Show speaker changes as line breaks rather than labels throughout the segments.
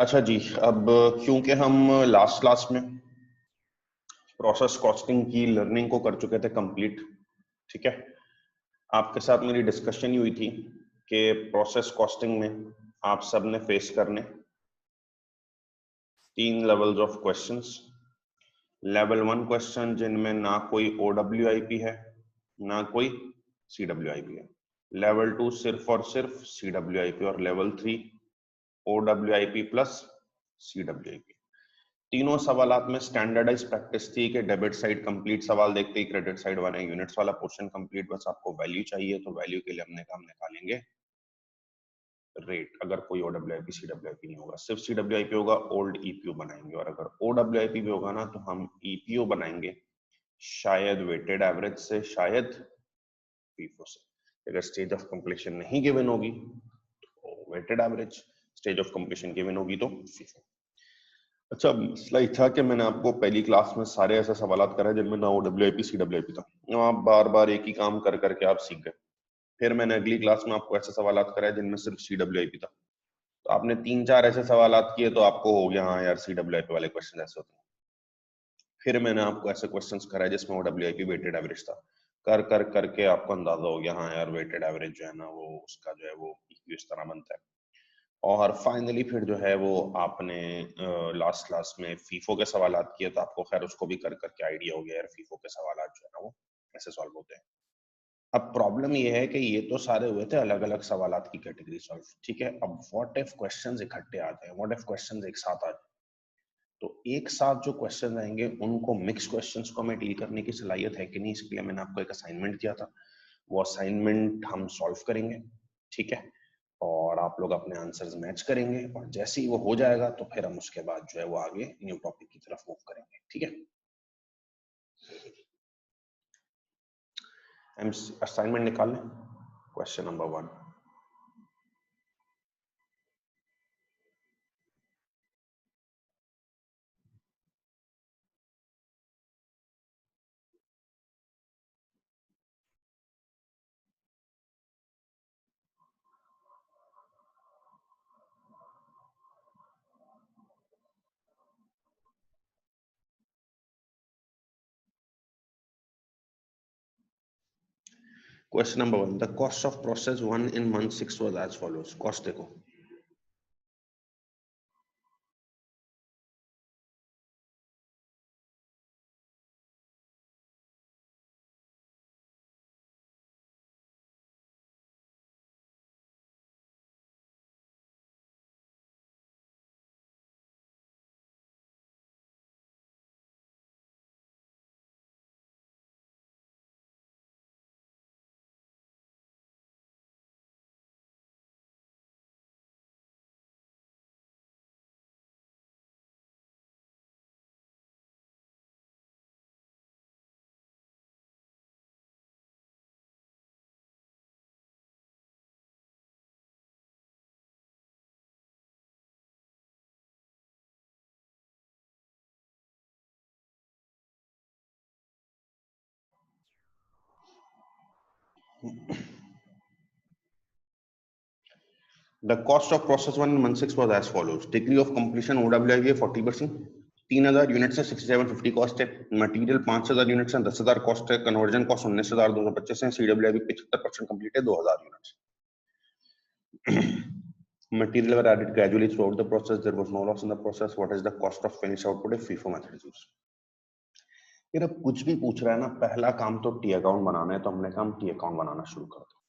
अच्छा जी, अब क्योंकि हम लास्ट क्लास में प्रोसेस कॉस्टिंग की लर्निंग को कर चुके थे कंप्लीट, ठीक है। आपके साथ मेरी डिस्कशन ही हुई थी कि प्रोसेस कॉस्टिंग में आप सब ने फेस करने 3 levels of questions. Level 1 question जिनमें ना कोई OWIP है ना कोई CWIP है। लेवल 2 सिर्फ और सिर्फ CWIP और लेवल 3 OWIP प्लस CWIP। तीनों सवालात में स्टैंडर्डाइज प्रैक्टिस थी कि डेबिट साइड कंप्लीट सवाल देखते ही क्रेडिट साइड बने, यूनिट्स वाला पोर्शन कंप्लीट, बस आपको वैल्यू चाहिए तो वैल्यू के लिए हमने काम निकालेंगे रेट। अगर कोई OWIP CWIP नहीं होगा, सिर्फ CWIP होगा, ओल्ड EPO बनाएंगे। और अगर OWIP भी होगा ना तो हम EPO बनाएंगे शायद वेटेड एवरेज से, शायद FIFO से। अगर स्टेज ऑफ कंप्लीशन नहीं गिवन होगी तो weighted average, stage of completion given होगी तो FIFO। अच्छा, मसला ये था कि मैंने आपको पहली क्लास में सारे ऐसे सवाल कराए जिनमें ना OWIP CWIP था। आप बार बार एक ही काम कर करके आप सीख गए। फिर मैंने अगली क्लास में आपको ऐसे सवाल कराए जिनमें सिर्फ CWIP था। तो आपने 3-4 ऐसे सवाल किए तो आपको हो गया हाँ यार CWIP वाले क्वेश्चन ऐसे होते हैं। फिर मैंने आपको ऐसे क्वेश्चन कराए जिसमें OWIP वेटेड एवरेज था। कर कर करके आपको अंदाजा हो गया हाँ यार वेटेड एवरेज जो है ना वो उसका जो है वो इस तरह बनता है। और फाइनली फिर जो है वो आपने लास्ट क्लास में फीफो के सवालात किए तो आपको खैर उसको भी कर करके आइडिया हो गया यार फीफो के सवालात जो है ना वो कैसे सॉल्व होते हैं। अब प्रॉब्लम ये है कि ये तो सारे हुए थे अलग अलग सवालात की कैटेगरी सॉल्व, ठीक है। अब व्हाट इफ क्वेश्चंस इकट्ठे आते हैं, व्हाट इफ क्वेश्चंस एक साथ आ जाए, तो एक साथ जो क्वेश्चन आएंगे उनको मिक्स क्वेश्चंस को हमें डील करने की सलाहियत है कि नहीं, इसके लिए मैंने आपको एक असाइनमेंट दिया था। वो असाइनमेंट हम सॉल्व करेंगे, ठीक है। और आप लोग अपने आंसर्स मैच करेंगे और जैसे ही वो हो जाएगा तो फिर हम उसके बाद जो है वो आगे न्यू टॉपिक की तरफ मूव करेंगे, ठीक है। हम असाइनमेंट निकाल लें। Question number 1, question number 1, the cost of process 1 in month 6 was as follows। Cost देखो, the cost of process 1 in month 6 was as follows। Degree of completion OWIP 40%, 3000 unit से 6750 कॉस्ट है। Material 5000 unit से 10000 cost है। Conversion cost 19225 है। CWIP 75% complete है 2000 units. Material were added gradually throughout the process. There was no loss in the process. What is the cost of finished output if FIFO method is used? ये अब कुछ भी पूछ रहा है ना, पहला काम तो टी अकाउंट बनाना है, तो हमने काम टी अकाउंट बनाना शुरू कर दो।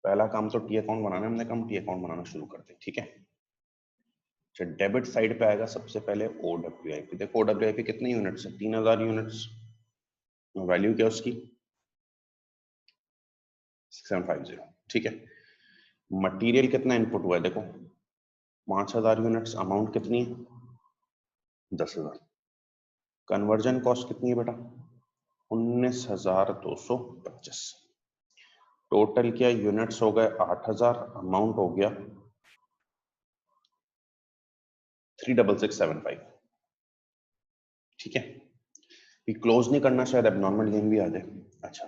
पहला काम तो टी अकाउंट बनाना है, हमने काम टी अकाउंट बनाना शुरू कर दे, ठीक है। अच्छा, डेबिट साइड पे आएगा सबसे पहले OWIP। देखो OWIP कितने यूनिट्स है, 3000 यूनिट्स। वैल्यू क्या उसकी 6750, ठीक है। मटेरियल कितना इनपुट हुआ है देखो 5000 यूनिट्स। अमाउंट कितनी है 10000। कन्वर्जन कॉस्ट कितनी है बेटा 19225। टोटल क्या यूनिट्स हो गए 8000, अमाउंट हो गया 36675, ठीक है। ये क्लोज नहीं करना, शायद एबनॉर्मल गेन भी आ जाए। अच्छा,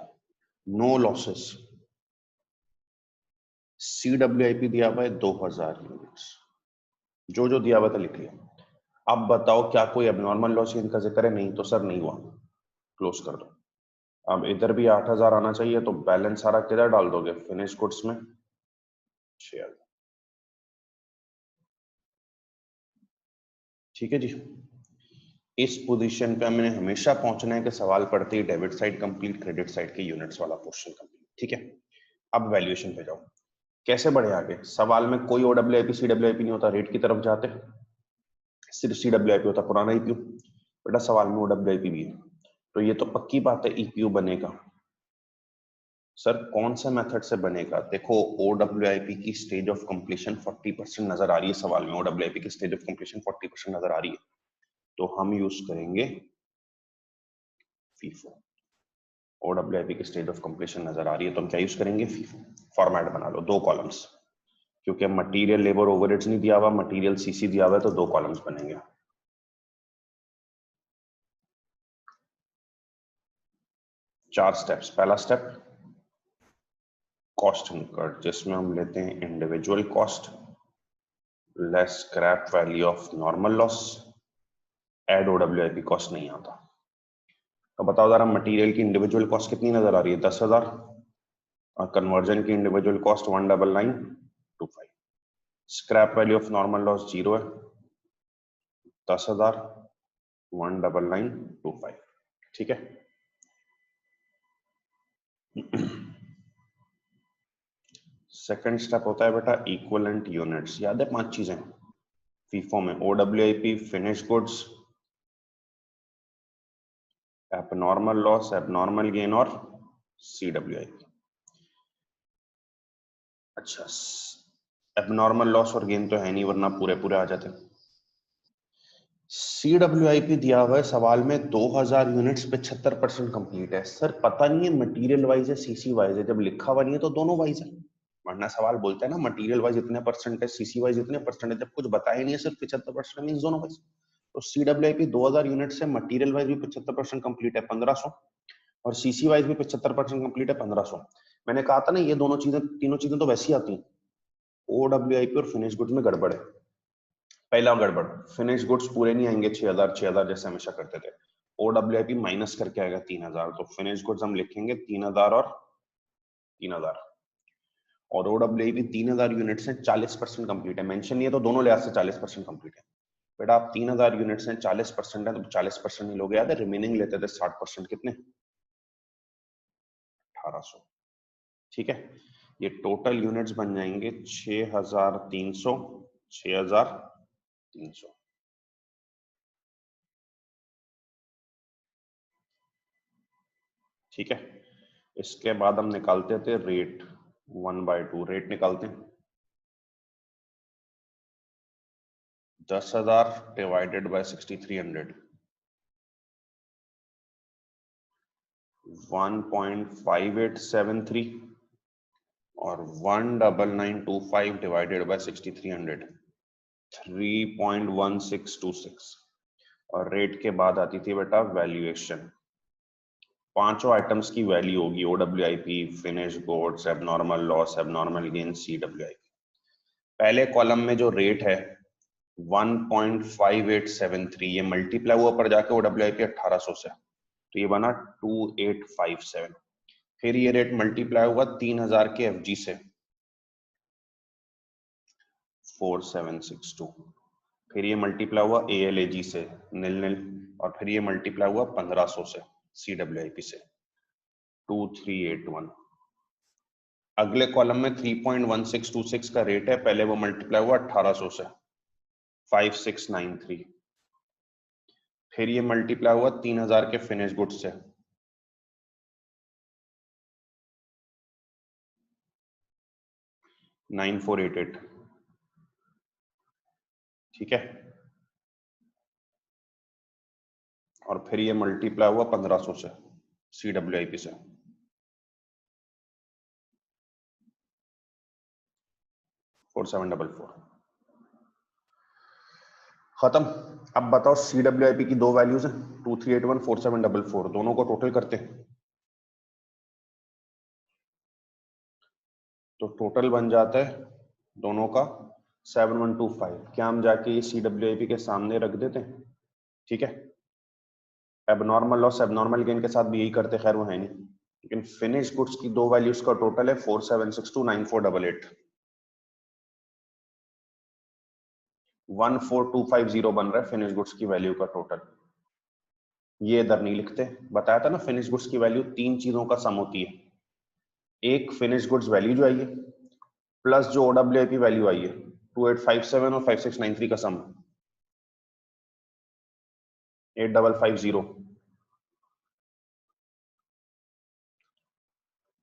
नो लॉसेस। CWIP दिया हुआ है 2000 यूनिट्स, जो जो दिया हुआ था लिख लिया। अब बताओ क्या कोई एबनॉर्मल लॉस इनका जिक्र है? नहीं तो सर नहीं हुआ, क्लोज कर दो। अब इधर भी 8,000 आना चाहिए, तो बैलेंस सारा किधर डाल दोगे? फिनिश गुड्स में 6,000। ठीक है जी। इस पोजीशन पे हमें हमेशा पहुंचना है कि सवाल पढ़ते ही debit side complete, credit side के यूनिट्स वाला पोर्शन कंप्लीट। ठीक है, अब वैल्यूएशन पे जाओ। कैसे बढ़े आगे? सवाल में कोई ओडब्ल्यूआईपी सीडब्ल्यूआईपी नहीं होता, रेट की तरफ जाते, सिर्फ सीडब्ल्यूआईपी होता, पुराना ईपीयू। बेटा सवाल में ओडब्ल्यूआईपी भी है, तो ये तो पक्की बात है ईपीयू बनेगा। सर कौन सा मेथड से बनेगा? देखो ओडब्ल्यूआईपी की स्टेज ऑफ कंप्लीशन 40% नजर आ रही है सवाल में, ओडब्ल्यूआईपी की स्टेज ऑफ कंप्लीशन 40% नजर आ रही है, तो हम यूज करेंगे फीफो। ओडब्ल्यूआईपी की स्टेज ऑफ कंप्लीशन नजर आ रही है तो हम क्या यूज करेंगे? फीफो। फॉर्मेट बना लो, 2 कॉलम्स, क्योंकि मटेरियल लेबर ओवरहेड्स नहीं दिया हुआ, मटेरियल सीसी दिया हुआ है, तो 2 कॉलम्स बनेंगे। 4 स्टेप्स। पहला स्टेप कॉस्ट इनकर्ड, जिसमें हम लेते हैं individual cost less scrap value of normal loss, add OWIP cost नहीं आता। तो बताओ जरा मटेरियल की इंडिविजुअल कॉस्ट कितनी नजर आ रही है? 10,000, और कन्वर्जन की individual cost 19925। Scrap value of normal loss 0 है, 10,000 19925। ठीक है। सेकंड स्टेप होता है बेटा इक्विवेलेंट यूनिट्स। याद है 5 चीजें फीफो में? OWIP, finish goods, abnormal loss, abnormal gain और सीडब्ल्यूआईपी। अच्छा, एबनॉर्मल लॉस और गेन तो है नहीं, वरना पूरे पूरे आ जाते। सीडब्ल्यूआईपी दिया हुआ है सवाल में 2000 यूनिट्स 75% कंप्लीट है। सर पता नहीं है मटेरियल वाइज है सीसी वाइज है, जब लिखा हुआ नहीं है तो दोनों वाइज है, वरना सवाल बोलता है ना मटेरियल वाइज इतने परसेंट है, सीसी वाइज इतने परसेंट है, जब कुछ बताया नहीं है सिर्फ 75% मींस दोनों वाइज। तो सीडब्ल्यूआईपी 2000 यूनिट से मटेरियल वाइज भी 75% कंप्लीट है 1500, और सीसी वाइज भी 75% कंप्लीट है 1500। मैंने कहा था ना ये दोनों चीजें, तीनों चीजें तो वैसी आती हैं। ओडब्ल्यूआईपी और फिनिश गुड्स में गड़बड़ है। पहला गड़बड़, फिनिश गुड्स पूरे नहीं आएंगे 6,000 6,000 जैसे हमेशा करते थे, ओडब्ल्यूआईपी माइनस करके आएगा 3,000, तो फिनिश गुड्स हम लिखेंगे 3,000 और 3,000। और ओडब्ल्यूआईपी 3,000 यूनिट से 40% कंप्लीट है, मेंशन नहीं है तो दोनों लिहाज से 40% कंप्लीट है। बेटा आप 3,000 यूनिट से 40% है तो 40% नहीं लोगे, याद है रिमेनिंग लेते थे 60%, कितने? 1800। ठीक है, ये टोटल यूनिट्स बन जाएंगे 6,300 6,300। ठीक है, इसके बाद हम निकालते थे रेट 1/2, रेट निकालते हैं 10,000 डिवाइडेड बाय 6,300 1.5873, और 19925 डिवाइडेड बाय 6,300 3.1626। और रेट के बाद आती थी बेटा वैल्यूएशन, पांचों आइटम्स की वैल्यू होगी, OWIP, finish goods, abnormal loss, abnormal gain, CWIP. पहले कॉलम में जो रेट है 1.5873, ये मल्टीप्लाई हुआ पर जाके ओडब्ल्यूआईपी 1800 से, तो ये बना 2857। फिर ये रेट मल्टीप्लाई हुआ 3,000 के एफजी से 4762, फिर ये मल्टीप्लाई हुआ एएलएजी से निल निल, और फिर ये मल्टीप्लाई हुआ 1500 से सीडब्ल्यूआईपी से 2381। अगले कॉलम में 3.1626 का रेट है, पहले वो मल्टीप्लाई हुआ 1800 से 5693, फिर ये मल्टीप्लाई हुआ 3,000 के फिनिश गुड्स से 9488। ठीक है, और फिर ये मल्टीप्लाई हुआ 1500 से सीडब्ल्यूआईपी से 4744। खत्म। अब बताओ सीडब्ल्यूआईपी की दो वैल्यूज हैं 2381 4744, दोनों को टोटल करते हैं तो टोटल बन जाता है दोनों का 7125, क्या हम जाके ये CWIP के सामने रख देते हैं? ठीक है, एबनॉर्मल लॉस एबनॉर्मल गेन के साथ भी यही करते, खैर वो है नहीं, लेकिन फिनिश गुड्स की दो वैल्यूज का टोटल है 47629488, 14250 बन रहा है फिनिश गुड्स की वैल्यू का टोटल। ये इधर नहीं लिखते, बताया था ना फिनिश गुड्स की वैल्यू तीन चीजों का सम होती है, एक फिनिश गुड्स वैल्यू जो आई है प्लस जो OWIP वैल्यू आई है 2857 और 5693 का सम 8550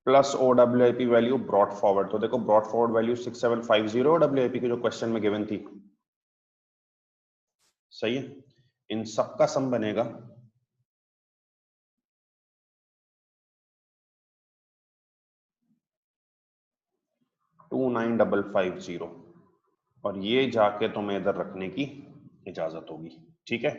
plus OWIP value brought forward. तो देखो ब्रॉट फॉरवर्ड वैल्यू 6750 OWIP की जो क्वेश्चन में गिवन थी, सही है, इन सब का सम बनेगा 29550, और ये जाके तुम्हें इधर रखने की इजाजत होगी। ठीक है,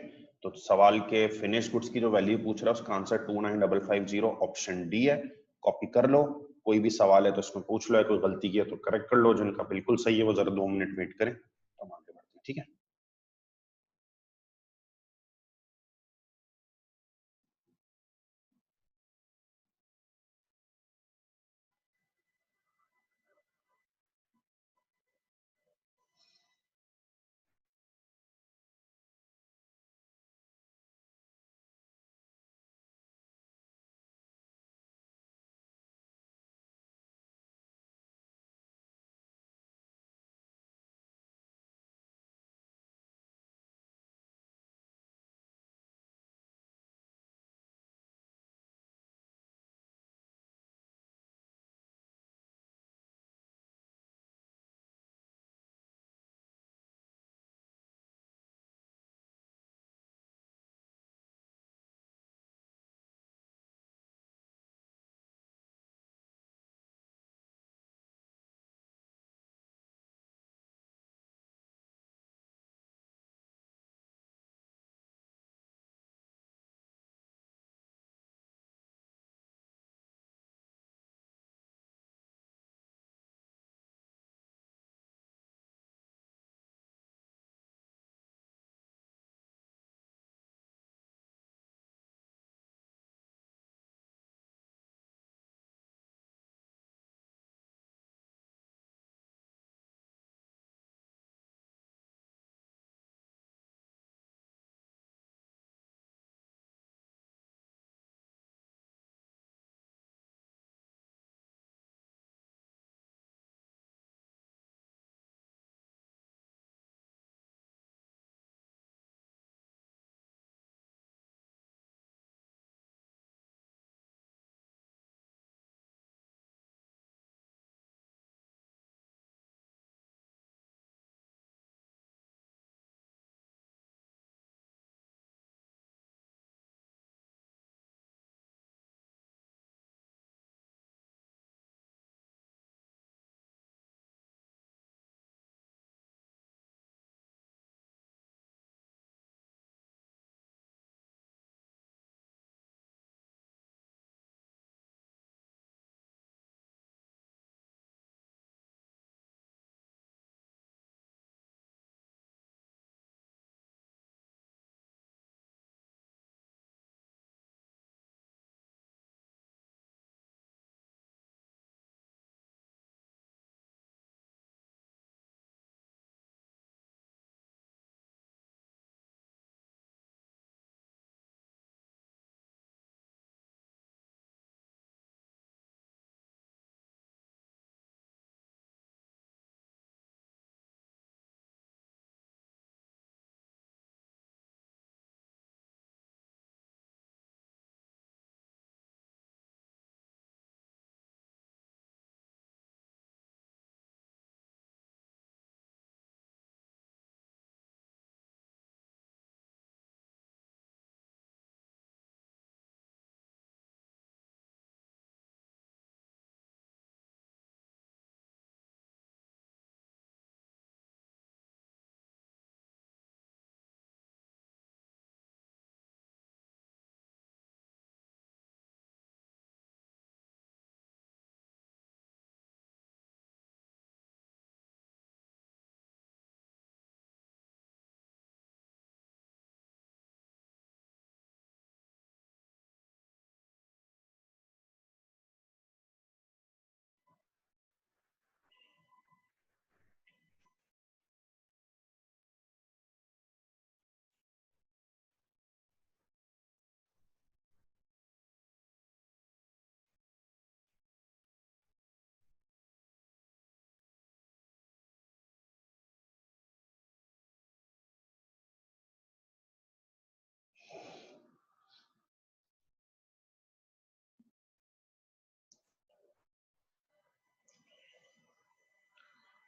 तो सवाल के फिनिश गुड्स की जो वैल्यू पूछ रहा है उसका आंसर 29550 ऑप्शन डी है। कॉपी कर लो, कोई भी सवाल है तो उसमें पूछ लो, है कोई गलती की है तो करेक्ट कर लो, जिनका बिल्कुल सही है वो जरा 2 मिनट वेट करें, तो हम आगे बढ़ते हैं। ठीक है।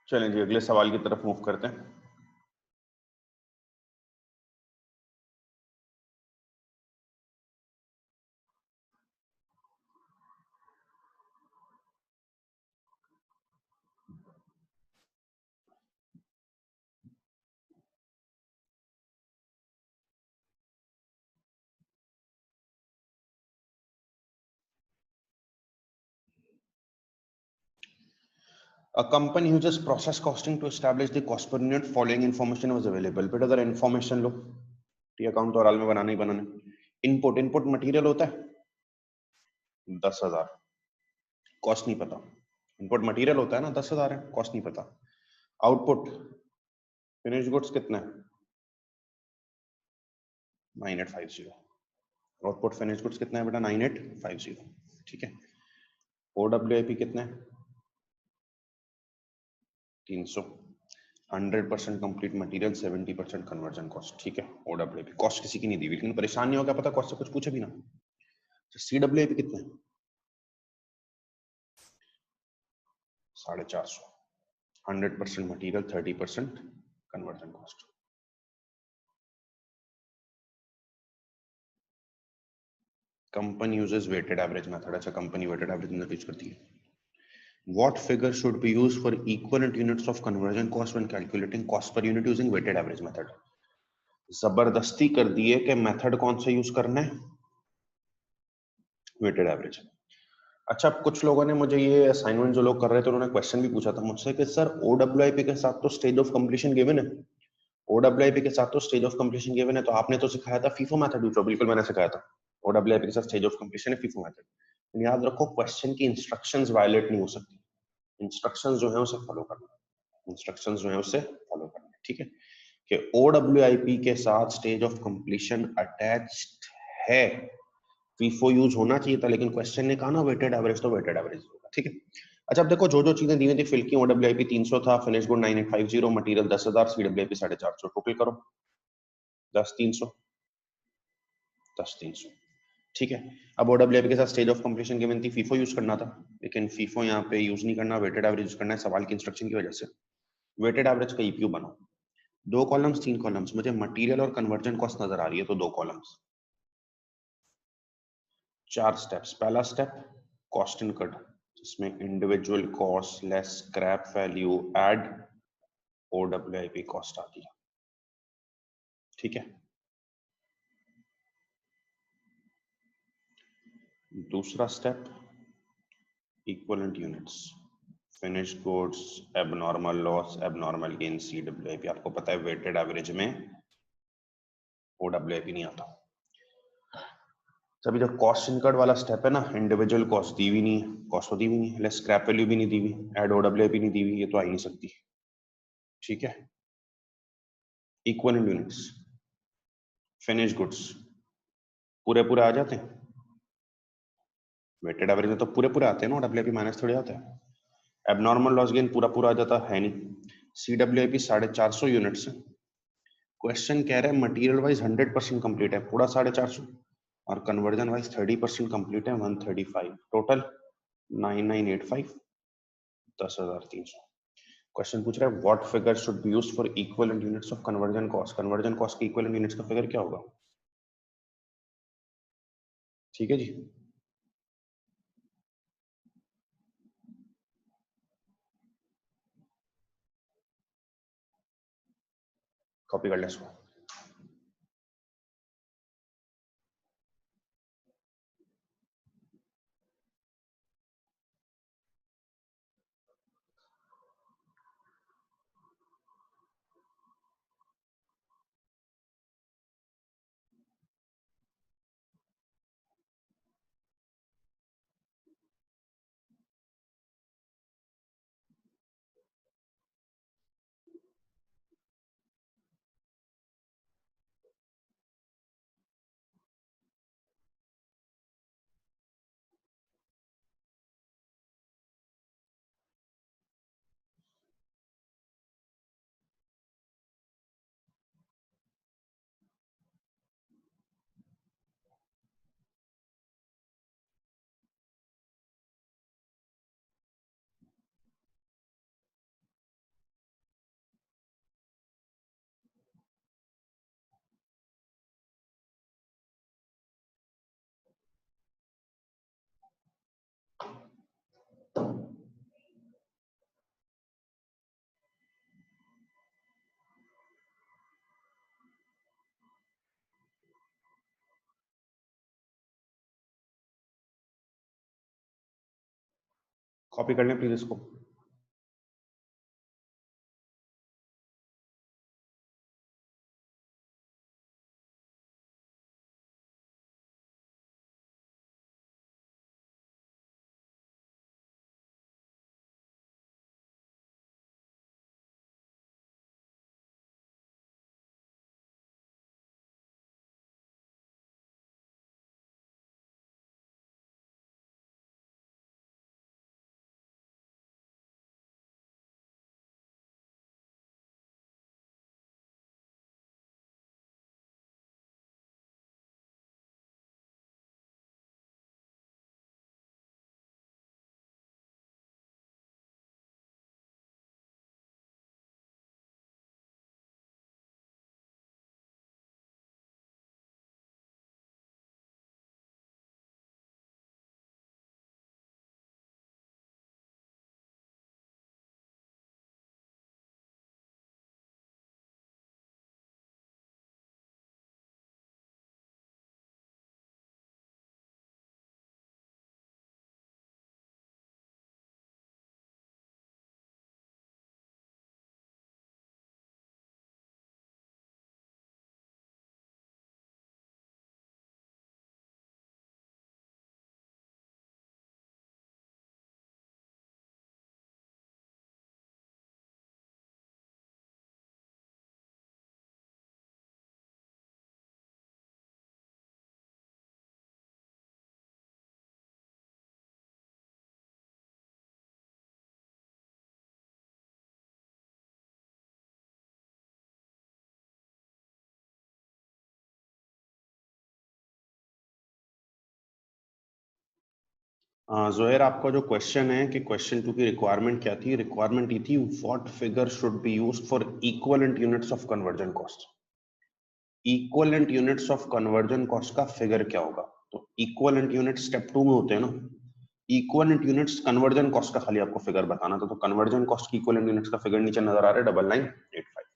चलें जी अगले सवाल की तरफ मूव करते हैं। A company uses process costing to establish the cost per unit. Following information was available. बेटा अगर information लो, टी अकाउंट तो हाल में बनाना ही बनाना है। इनपुट मटेरियल होता है 10,000, कॉस्ट नहीं पता। इनपुट मटेरियल होता है ना 10,000 है, कॉस्ट नहीं पता। आउटपुट फिनिश गुड्स कितना है 9850। आउटपुट फिनिश गुड्स कितना है बेटा 9850। ठीक है। OWIP कितना है 300। 100% कंप्लीट मटेरियल, 70% कन्वर्जन कॉस्ट। ठीक है। OWIP कॉस्ट किसी की नहीं दी हुई, लेकिन परेशान नहीं होगा, पता कॉस्ट से कुछ पूछे भी ना। CWIP कितना है 450। 100% material, 30% conversion cost. Company uses weighted average method. अच्छा company weighted average method use करती है। What figure should be used for equivalent units of conversion cost when calculating cost per unit using weighted average method? जबरदस्ती कर दिए कि method कौन सा use करना है वेटेड एवरेज। अच्छा अब कुछ लोगों ने मुझे ये असाइनमेंट जो लोग कर रहे थे उन्होंने क्वेश्चन भी पूछा था मुझसे कि सर OWIP के साथ तो स्टेज ऑफ कंप्लीशन गिवन है, OWIP के साथ तो स्टेज ऑफ कंप्लीशन गिवन है, तो आपने तो सिखाया था फीफो मेथड यूज। बिल्कुल मैंने सिखाया था OWIP के साथ स्टेज ऑफ कंप्लीशन है फीफो मेथड। याद रखो क्वेश्चन की इंस्ट्रक्शंस वायलेट नहीं हो सकती, इंस्ट्रक्शंस जो है उसे फॉलो करना, इंस्ट्रक्शंस जो है उसे फॉलो करना। ठीक है कि OWIP के साथ स्टेज ऑफ कंप्लीशन अटैच्ड है, फीफो यूज होना चाहिए था, लेकिन क्वेश्चन ने कहा ना वेटेड एवरेज, तो वेटेड एवरेज होगा। ठीक है। अच्छा अब देखो जो जो चीजें दी हुई थी फिल की, OWIP 300 था, finish good 9850, material 10,000, CWIP 450। Total करो 10 300 10 300। ठीक है। अब OWIP के साथ स्टेज ऑफ कंप्लीशन गिवन थी, फीफो यूज करना था, लेकिन फीफो यहाँ पे यूज नहीं करना, वेटेड एवरेज यूज करना है सवाल की इंस्ट्रक्शन की वजह से। वेटेड एवरेज का ईपीयू बनाओ, 2 कॉलम्स 3 कॉलम्स। मुझे मटेरियल और कन्वर्जन कॉस्ट नजर आ रही है तो 2 कॉलम्स, 4 स्टेप्स। पहला स्टेप कॉस्ट इनकट, जिसमें individual cost less scrap value add OWIP cost आती है। ठीक है। दूसरा step equivalent units, finish goods, abnormal loss, abnormal gain, CWIP। आपको पता है वेटेड एवरेज में OWIP नहीं आता। अभी जो कॉस्ट इनकट वाला स्टेप है ना, इंडिविजुअल कॉस्ट दी हुई नहीं है, कॉस्ट तो दी हुई नहीं है, लेस स्क्रैप वैल्यू भी नहीं दी हुई, ऐड OWIP नहीं दी हुई, ये तो आ ही नहीं सकती। ठीक है। इक्विवेलेंट यूनिट्स, फिनिश गुड्स पूरे पूरे आ जाते हैं, वेटेड एवरेज में तो पूरे पूरे आते हैं ना, OWIP माइनस थोड़ी आता है। एबनॉर्मल लॉस गेन पूरा पूरा आ जाता है नहीं। CWIP 450 units. क्वेश्चन कह रहा है मटेरियल वाइज 100% कंप्लीट है पूरा 450, और कन्वर्जन वाइज 30% कंप्लीट है 135। टोटल 9985, 10,300। क्वेश्चन पूछ रहा है what figure should be used for equivalent units of conversion cost. Conversion cost की इक्विवेलेंट यूनिट्स का फिगर क्या होगा। ठीक है जी। कॉपी कर ले इसको। कॉपी कर लें प्लीज इसको। जोहेर, आपका जो क्वेश्चन है कि क्वेश्चन 2 की रिक्वायरमेंट क्या थी? रिक्वायरमेंट ये थी what figure should be used for equivalent units of conversion cost. Equivalent units of conversion cost का फिगर क्या होगा? तो इक्विवेलेंट यूनिट स्टेप 2 में होते हैं ना। इक्विवेलेंट यूनिट्स कन्वर्जन कॉस्ट का खाली आपको फिगर बताना था, तो कन्वर्जन कॉस्ट की इक्विवेलेंट यूनिट्स का फिगर नीचे नजर आ रहा है 9985।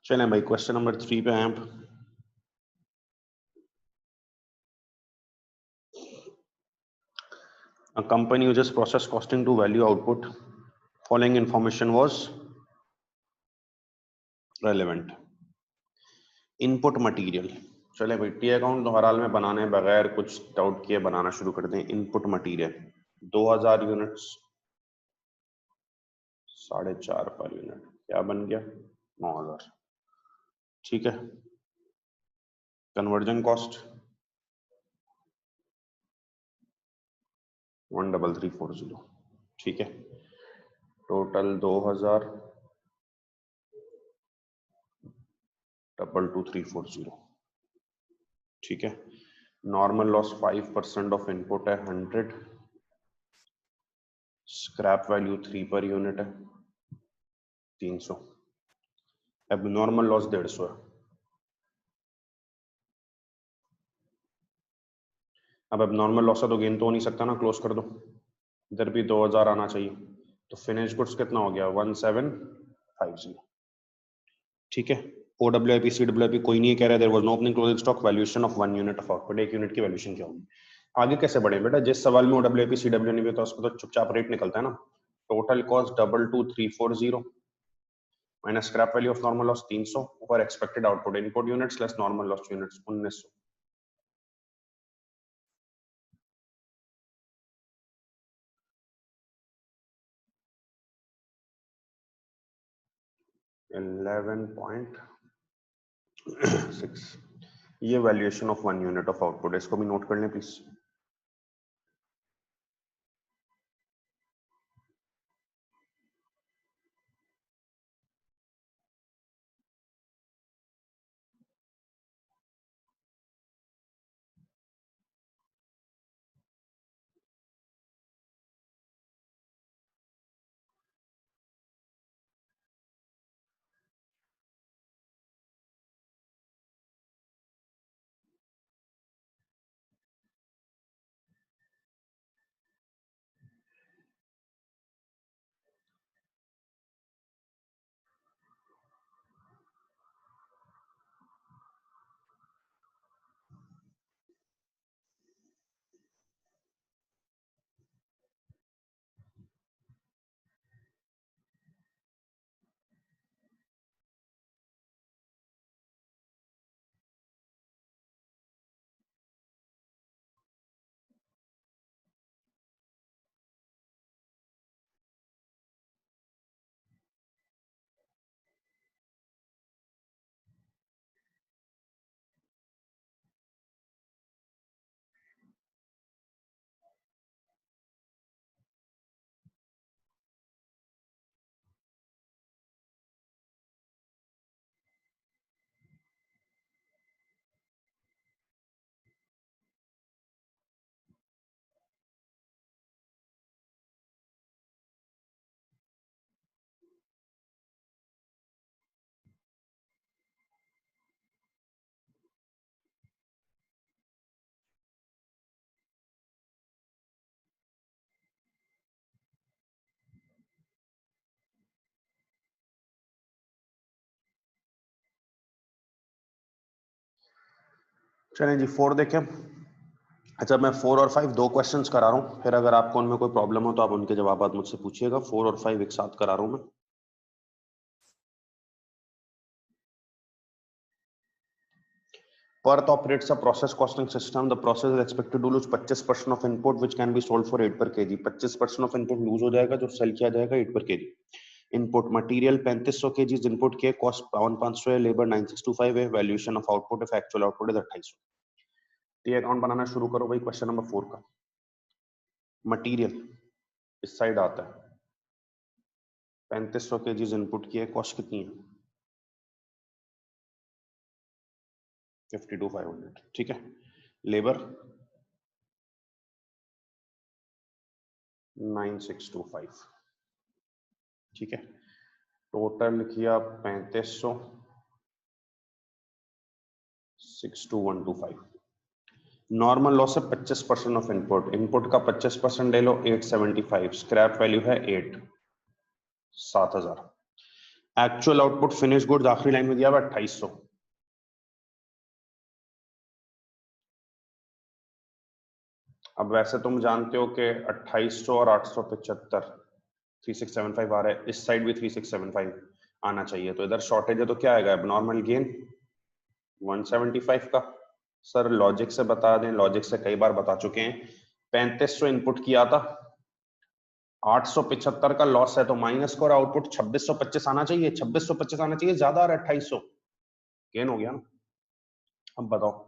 चलें भाई क्वेश्चन नंबर 3 पे आए। A company uses process costing to value output. Following information was relevant. Input material. चले भाई टी अकाउंट तो हर हाल में बनाने बगैर कुछ डाउट किए बनाना शुरू कर दें। Input material 2000 units 4.5 per unit क्या बन गया 9000। ठीक है। Conversion cost 13340। ठीक है। टोटल 2000 22340। ठीक है। नॉर्मल लॉस 5% ऑफ इनपुट है 100। स्क्रैप वैल्यू 3 पर यूनिट है 300। अब नॉर्मल लॉस 150 है। अब नॉर्मल लॉस है तो गेन तो हो नहीं सकता ना, क्लोज कर दो। इधर भी 2000 आना चाहिए तो फिनिश गुड्स कितना हो गया 1750। ठीक है। OWIP CWIP कोई नहीं कह रहा there was no opening closing stock, valuation of 1 unit of output. 1 unit की वैल्यूएशन क्या होगी? आगे कैसे बढ़े बेटा? जिस सवाल में OWIP CWIP नहीं होता उसको तो चुपचाप रेट निकलता है ना। Total cost 22340 minus scrap value of normal loss 300 ऊपर expected output input units less normal loss units 1900। $11.6 ये valuation of 1 unit of output है। इसको भी नोट कर लें प्लीज। चलें जी 4 देखें। अच्छा मैं 4 और 5 दो क्वेश्चंस करा रहा हूँ, फिर अगर आपको उनमें कोई प्रॉब्लम हो तो आप उनके जवाब मुझसे पूछिएगा। 4 और 5 एक साथ करा रहा हूँ मैं। Perth operates a process costing system. The process is expected to lose 25% of input, which can be sold for 8 per kg. 25% of input lose हो जाएगा जो सेल किया जाएगा 8 per kg. Input material 3500 kg input के cost 5500 है, labor 9625 है, valuation of output if actual output is 2800. ये account बनाना शुरू करो भाई। क्वेश्चन नंबर 4 का मटेरियल इस साइड आता है, 3500 kg इनपुट की है, कॉस्ट कितनी है 52,500। ठीक है। लेबर 9625। ठीक है। टोटल किया 3500 62125। नॉर्मल लॉस है 25% ऑफ इनपुट। इनपुट का 25% ले लो 875। स्क्रैप वैल्यू है 8 7000। एक्चुअल आउटपुट फिनिश गुड्स आखिरी लाइन में दिया हुआ 2800। अब वैसे तुम जानते हो कि 2800 और 875 3675 आ रहा है, इस साइड भी 3675 आना चाहिए, तो इधर शॉर्टेज है तो क्या आएगा? एबनॉर्मल गेन 175 का। सर लॉजिक से बता दें, लॉजिक से कई बार बता चुके हैं। 3500 इनपुट किया था, 875 का लॉस है, तो माइनस का आउटपुट 2625 आना चाहिए, 2625 आना चाहिए, ज्यादा आ रहा है 2800, गेन हो गया ना। अब बताओ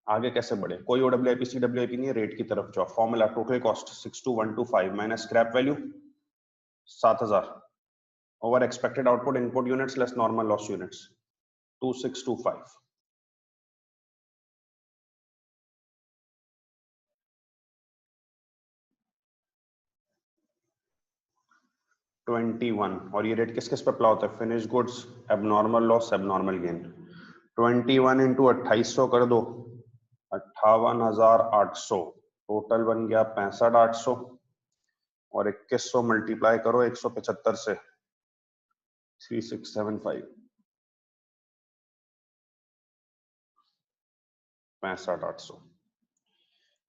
आगे कैसे बढ़े? कोई ओडब्ल्यूआईपी सीडब्ल्यूआईपी नहीं है, रेट की तरफ जाओ। Formula total cost 62125 minus scrap value 7000 over expected output input units less normal loss units 2625। 21 और ये रेट किस किस पे अप्लाई होता है? Finish goods, abnormal loss, abnormal gain. 21 into 2800 कर दो, 58,800, टोटल बन गया 65,800, और 2100 मल्टीप्लाई करो 175 से, 3675, 65,800।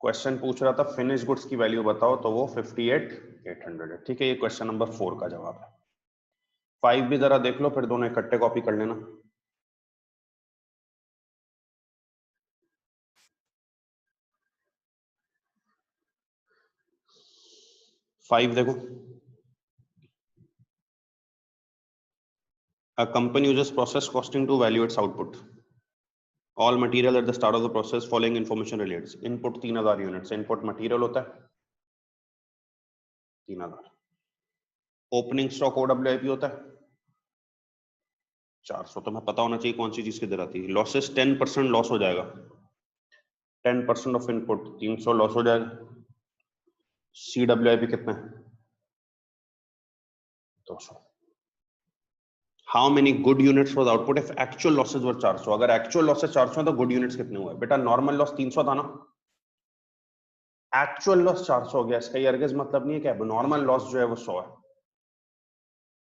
क्वेश्चन पूछ रहा था फिनिश गुड्स की वैल्यू बताओ, तो वो 58,800 है। ठीक है, ये क्वेश्चन नंबर 4 का जवाब है। 5 भी जरा देख लो, फिर दोनों इकट्ठे कॉपी कर लेना। 5 देखो, a company uses process costing to value its output. All material at the start of the process following information relates. Input 3000 units, input material होता है 3000। ओपनिंग स्टॉक ओडब्ल्यूआईपी होता है 400। तुम्हें पता होना चाहिए कौन सी चीज किधर आती है। लॉसेस 10% लॉस हो जाएगा, 10% ऑफ इनपुट 300 लॉस हो जाएगा। सीडब्ल्यूआईपी कितना है? 200। How many good units was output if actual losses were 400? अगर एक्चुअल लॉसेस 400 है तो गुड यूनिट्स कितने हुए? बेटा नॉर्मल लॉस 300 था ना, एक्चुअल लॉस 400 हो गया। इसका ये अर्गज मतलब नहीं है कि एबनॉर्मल लॉस जो है वो 100 है।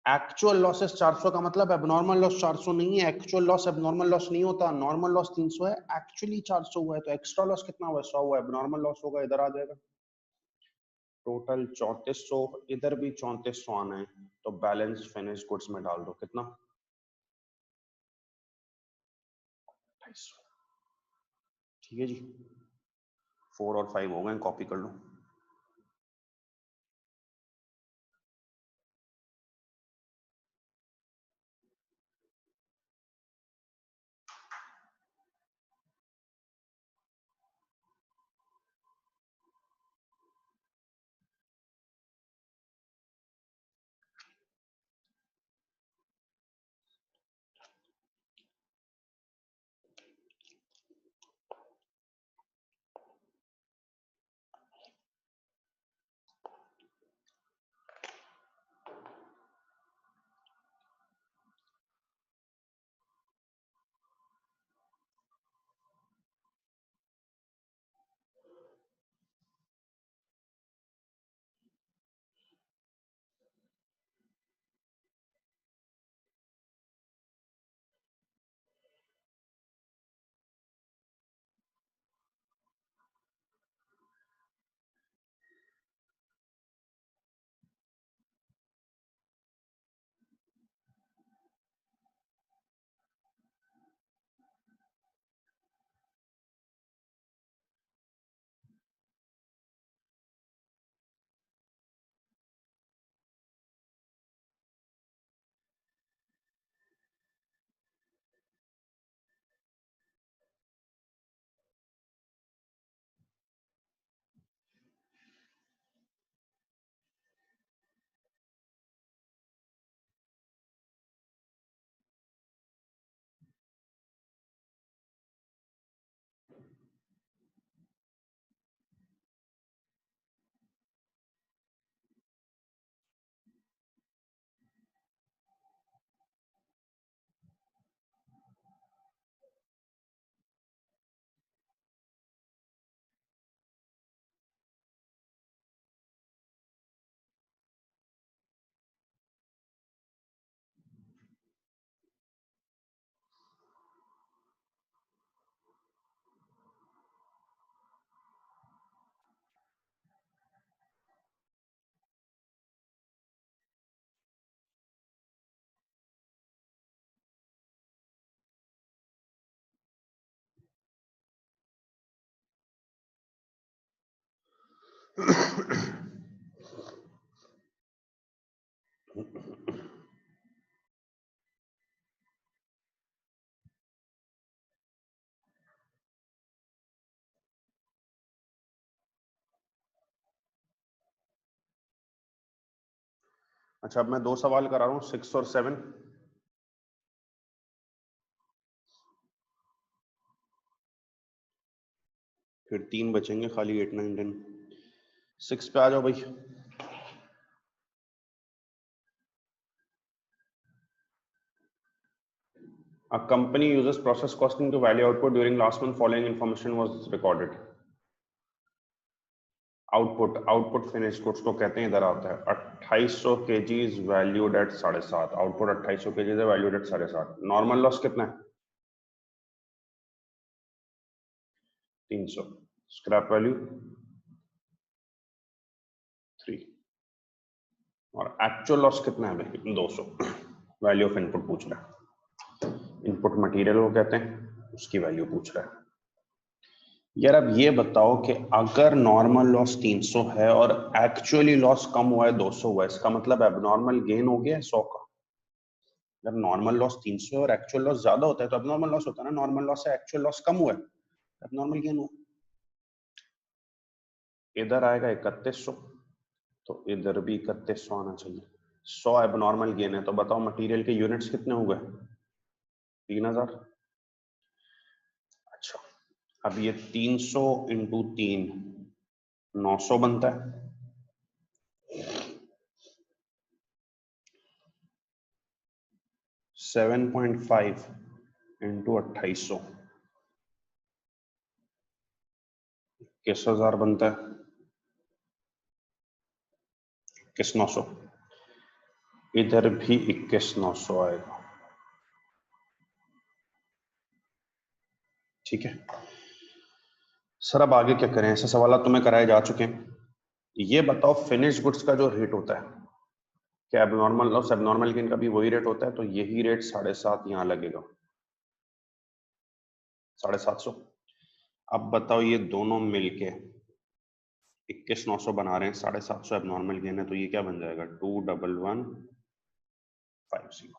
एक्चुअल लॉसेस 400 का मतलब एबनॉर्मल लॉस 400 नहीं है। एक्चुअल लॉस एबनॉर्मल लॉस नहीं होता, नॉर्मल लॉस 300 है, एक्चुअली 400 हुआ है, तो एक्स्ट्रा लॉस कितना हुआ है? 100 हुआ है, एबनॉर्मल लॉस होगा इधर आ जाएगा। टोटल 3400, इधर भी 3400 आना है, तो बैलेंस फिनिश गुड्स में डाल दो, कितना? 250। ठीक है जी, 4 और 5 हो गए, कॉपी कर लो। अच्छा, अब मैं 2 सवाल करा रहा हूं, 6 और 7। फिर 3 बचेंगे खाली, 8 9 10। 6 पे आ जाओ भाई। A company uses process costing to value output during last month. Following information was recorded. Output finish goods को कहते हैं, इधर आता है 2800 kgs valued at 7.5। Output 2800 kgs है, वैल्यूड एट 7.5। नॉर्मल लॉस कितना है? 300। Scrap value 3। और एक्चुअल लॉस कितना है भाई? 200। वैल्यू ऑफ इनपुट पूछ रहा है, इनपुट मटेरियल को कहते हैं, उसकी वैल्यू पूछ रहा है। यार अब ये बताओ कि अगर नॉर्मल लॉस 300 है और एक्चुअली लॉस कम हुआ है 200 हुआ है, इसका मतलब एबनॉर्मल गेन हो गया है 100 का। जब नॉर्मल लॉस 300 है और एक्चुअल लॉस ज्यादा होता है तो एबनॉर्मल लॉस होता है ना। नॉर्मल लॉस से एक्चुअल लॉस कम हुआ है, एबनॉर्मल गेन हुआ। इधर आएगा 3100, तो इधर भी 3100 आना चाहिए। 100 एबनॉर्मल गेन है, तो बताओ मटेरियल के यूनिट्स कितने हो गए? 3000। अच्छा, अब ये 300 इंटू 3 900 बनता है। 7.5 इंटू 2800 21,000 बनता है। 21,900। इधर भी 21,900 आएगा। ठीक है सर, अब आगे क्या करें? ऐसे सवाल तुम्हें कराए जा चुके हैं। ये बताओ फिनिश गुड्स का जो रेट होता है, क्या एबनॉर्मल लॉस एबनॉर्मल गेन का भी वही रेट होता है? तो यही रेट 7.5 यहाँ लगेगा, 750। अब बताओ ये दोनों मिलके 21,900 बना रहे हैं, 750 एबनॉर्मल गेन है, तो ये क्या बन जाएगा? 21150।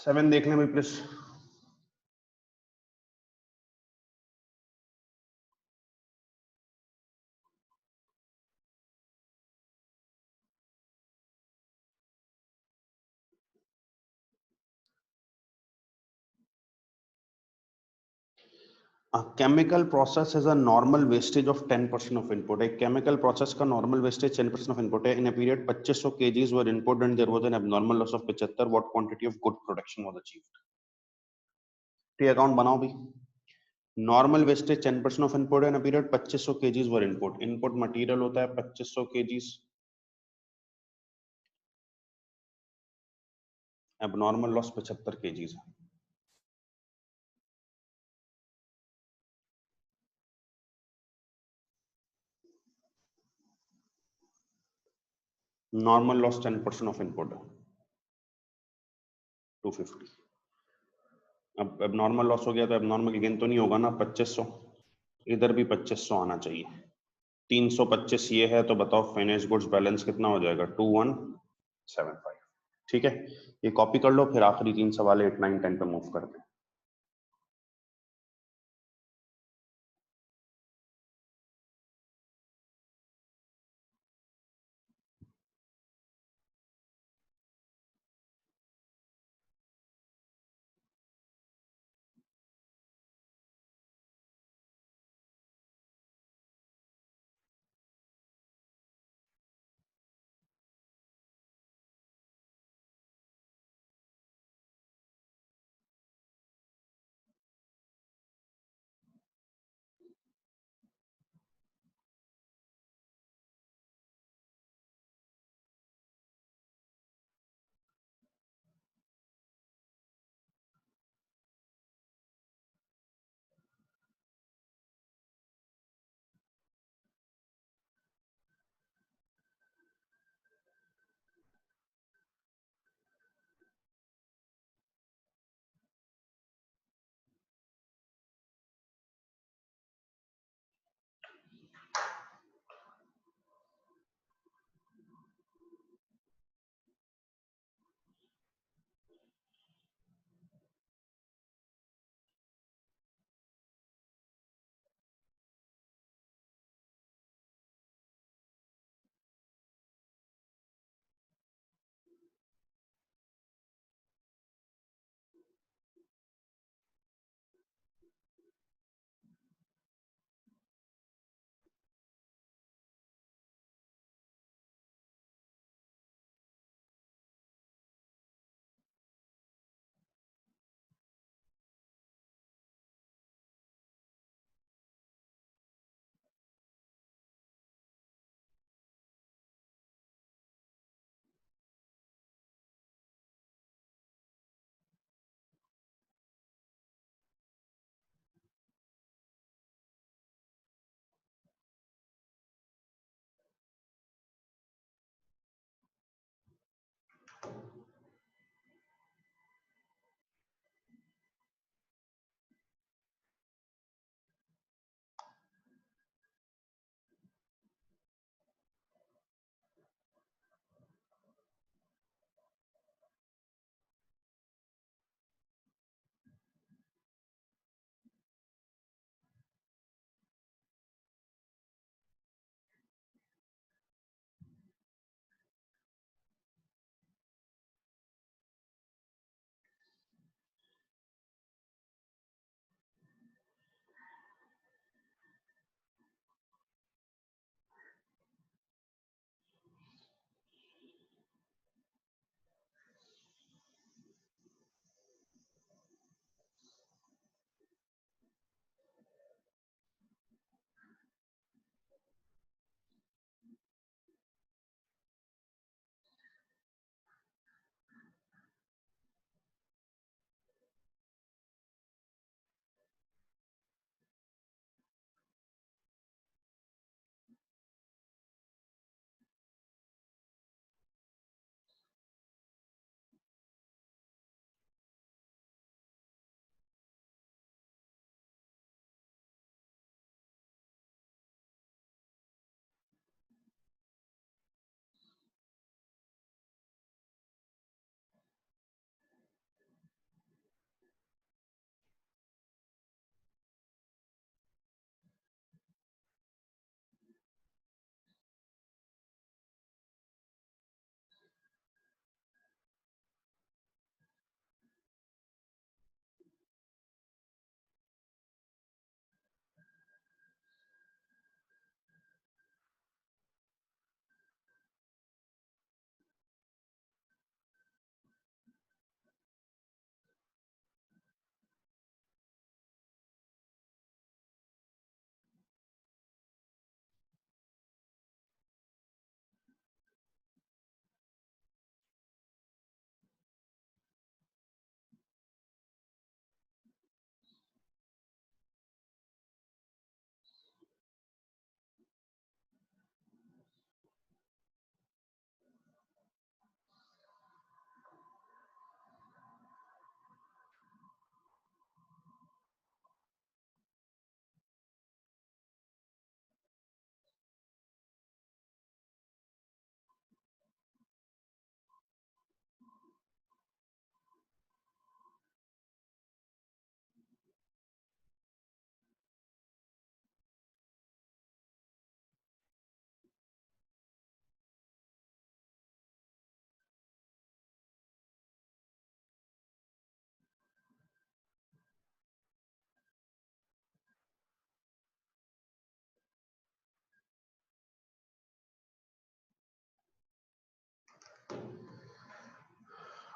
7 देख लें भाई please. Chemical process is a normal wastage of 10% of input. एक केमिकल प्रोसेस का नॉर्मल वेस्टेज 10% ऑफ इनपुट है। In a period 2500 kgs were input and there was an abnormal loss of 75। What quantity of good production was achieved? T account बनाओ भी। Normal wastage 10% of input in a period 2500 kgs were input. Input material होता है 2500 kgs, abnormal loss 75 kgs है। Normal loss 10% of input 250। अब abnormal loss हो गया तो abnormal gain तो नहीं होगा ना 2500, इधर भी 2500 आना चाहिए। 325 ये है तो बताओ फिनिश गुड्स बैलेंस कितना हो जाएगा? 2175। ठीक है, ये कॉपी कर लो, फिर आखिरी 3 सवाल 8 9 10 पे मूव करते हैं।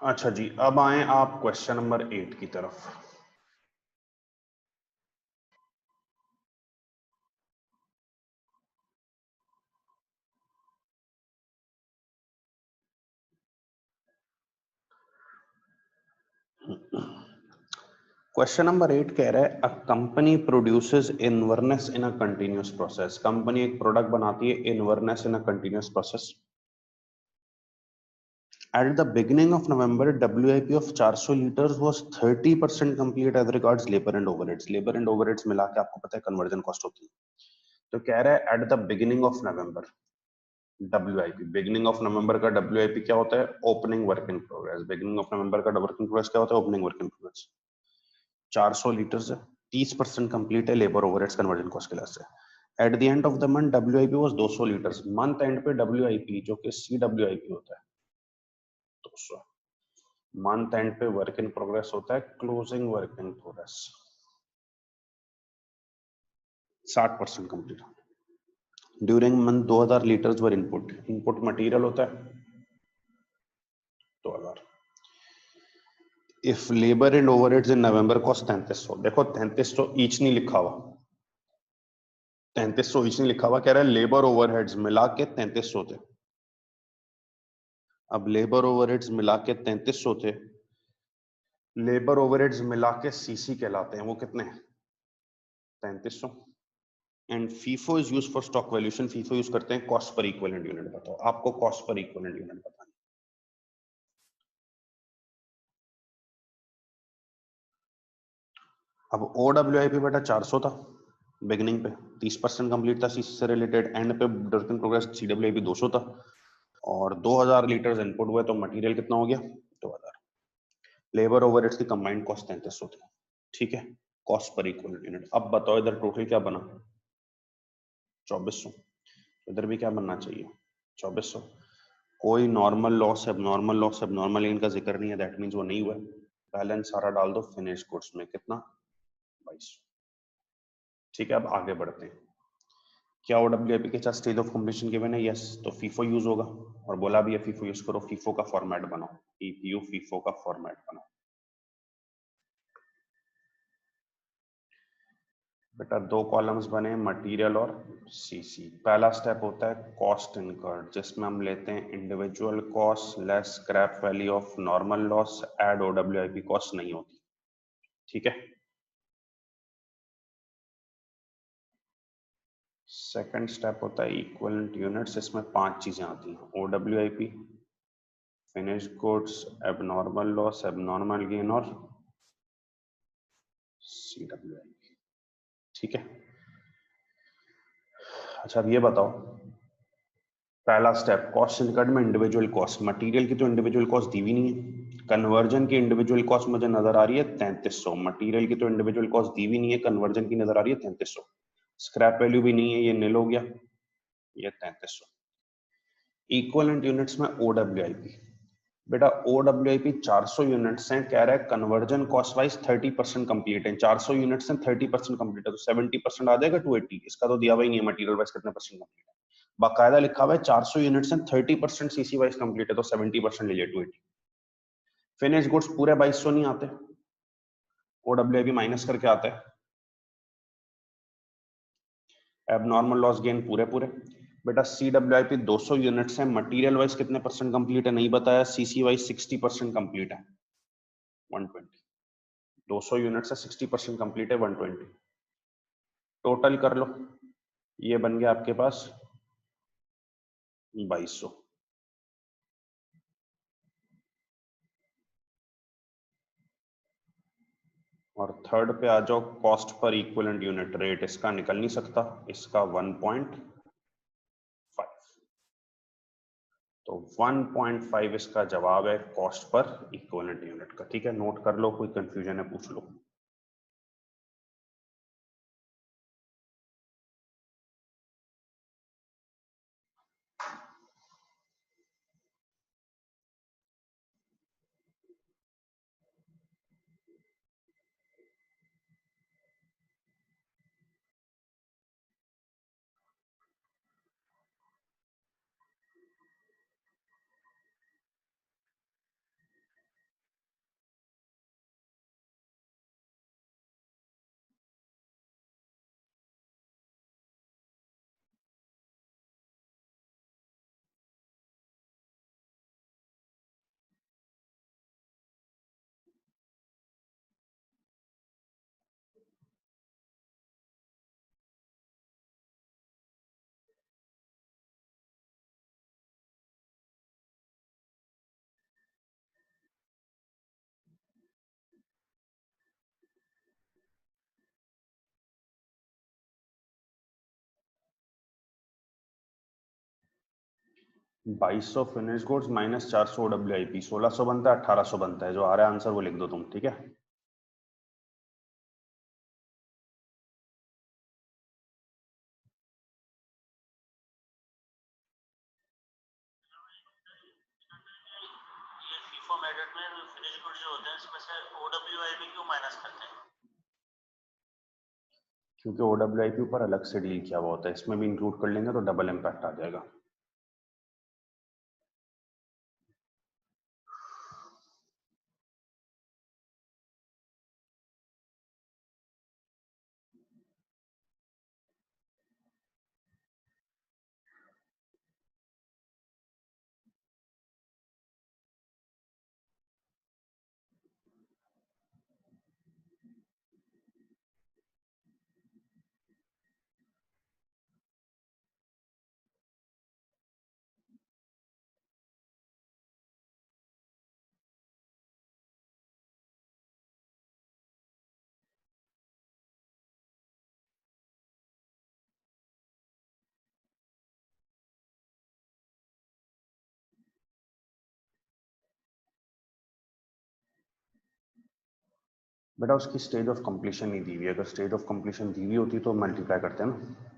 अच्छा जी, अब आए आप क्वेश्चन नंबर 8 की तरफ। क्वेश्चन नंबर 8 कह रहा है a company produces Inverness in a continuous process. Company एक प्रोडक्ट बनाती है Inverness in a continuous process. At the beginning of November, WIP of 400 liters was 30% complete as regards labor and overheads. Labor and overheads मिला के आपको पता है conversion cost होती है। तो कह रहा है at the beginning of November, WIP beginning of November का WIP क्या होता है? Opening work in progress. Beginning of November का वर्क इन प्रोग्रेस क्या होता है? Opening work in progress. 400 litres है, 30% कंप्लीट है लेबर ओवरहेड्स कन्वर्जन कॉस्ट के लिहाज से। At the end of the month WIP was 200 litres. Month and पे WIP जो कि CWIP होता है 200। मंथ एंड पे वर्क इन प्रोग्रेस होता है closing work in progress 60% complete. During month 2000 litres were input. Input material होता है 2000। If labour and overheads in November cost 3300। देखो 3300 ईच नहीं लिखा हुआ, 3300 ईच नहीं लिखा हुआ, कह रहा है लेबर ओवरहेड्स मिला के 3300 थे। अब लेबर ओवरहेड्स मिला के 3300 थे। लेबर ओवरहेड्स मिला के सीसी कहलाते हैं, वो कितने? 3300। And FIFO is use for stock valuation. FIFO use करते हैं कॉस्ट पर इक्विवेलेंट यूनिट। बताओ आपको कॉस्ट पर इक्विवेलेंट यूनिट बताना। अब OWIP बेटा 400 था बिगिनिंग पे, 30% कंप्लीट था सीसी से रिलेटेड। एंड पे वर्क इन प्रोग्रेस CWIP 200 था और 2000 लीटर्स इनपुट हुए, तो मटेरियल कितना हो गया? 2000। लेबर ओवरहेड्स की कंबाइंड कॉस्ट 3300 थी, ठीक है, कॉस्ट पर इक्विवेलेंट यूनिट। अब बताओ इधर टोटल क्या बना? 2400। इधर भी क्या बनना चाहिए? 2400। कोई normal loss, abnormal loss, abnormal gain का जिक्र नहीं है, दैट मींस वो नहीं हुआ। बैलेंस सारा डाल दो फिनिश गुड्स में, कितना? 2200। ठीक है, अब आगे बढ़ते हैं। क्या OWIP के साथ स्टेज ऑफ कंप्लीशन गिवन है? यस, तो फीफो यूज होगा और बोला भी है फीफो यूज करो। फीफो का फॉर्मेट बनाओ, EPU फीफो का फॉर्मेट बनाओ। बेटा दो कॉलम्स बने, मटेरियल और सीसी। पहला स्टेप होता है कॉस्ट इनकर्ड, जिसमें हम लेते हैं individual cost less scrap value of normal loss, add OWIP cost नहीं होती, ठीक है। सेकंड स्टेप होता है इक्विवेलेंट यूनिट्स। इसमें 5 चीजें आती हैं, OWIP, finish goods, abnormal loss, abnormal gain और CWIP, ठीक है। अच्छा अब ये बताओ, पहला स्टेप कॉस्ट इनकर्ड में इंडिविजुअल कॉस्ट। मटेरियल की तो इंडिविजुअल कॉस्ट दी हुई नहीं है। कन्वर्जन की इंडिविजुअल कॉस्ट मुझे नजर आ रही है 3300। मटेरियल की तो इंडिविजुअल कॉस्ट दी हुई नहीं है, कन्वर्जन की नजर आ रही है 3300। स्क्रैप वैल्यू भी नहीं है, ये नील हो गया, ये 3300। इक्विवेलेंट यूनिट्स में OWIP। बेटा OWIP 400 यूनिट्स हैं, कह रहा है कन्वर्जन कॉस्ट वाइज 30% कंप्लीट है। 400 यूनिट्स हैं, 30% कंप्लीट है, तो 70% आ जाएगा 280। इसका तो दिया हुआ ही नहीं है मटेरियल वाइज कितने परसेंट कंप्लीट है। बाकायदा लिखा हुआ है 400 यूनिट्स हैं, 30% सीसी वाइज कंप्लीट है, तो 70% ले लिया 280। फिनिश गुड्स पूरे 2200 नहीं आते, OWIP माइनस करके आता है। एबनॉर्मल लॉस गेन पूरे पूरे। बेटा CWIP 200 यूनिट्स है, मटेरियल वाइज कितने परसेंट कंप्लीट है नहीं बताया, सीसी वाइज 60% कंप्लीट है 120। 200 यूनिट्स है, 60% कंप्लीट है 120। टोटल कर लो, ये बन गया आपके पास 2200। और थर्ड पे आ जाओ, cost per equivalent unit rate. इसका निकल नहीं सकता, इसका 1.5। तो 1.5 इसका जवाब है कॉस्ट पर इक्विवेलेंट यूनिट का, ठीक है। नोट कर लो, कोई कंफ्यूजन है पूछ लो। 2200 फिनिश गुड्स माइनस 400 OWIP, 1600 बनता है, 1800 बनता है। जो आ रहा है आंसर वो लिख दो तुम, ठीक है।
ये फीफो मेथड में फिनिश गुड्स जो होते हैं इसमें से ओडब्ल्यूआईपी क्यों माइनस करते हैं?
क्योंकि OWIP ऊपर अलग से डील किया हुआ होता है, इसमें भी इंक्लूड कर लेंगे तो डबल इम्पैक्ट आ जाएगा। बेटा उसकी स्टेज ऑफ कंप्लीशन नहीं दी हुई है, अगर स्टेज ऑफ कंप्लीशन दी हुई होती तो मल्टीप्लाई करते हैं ना।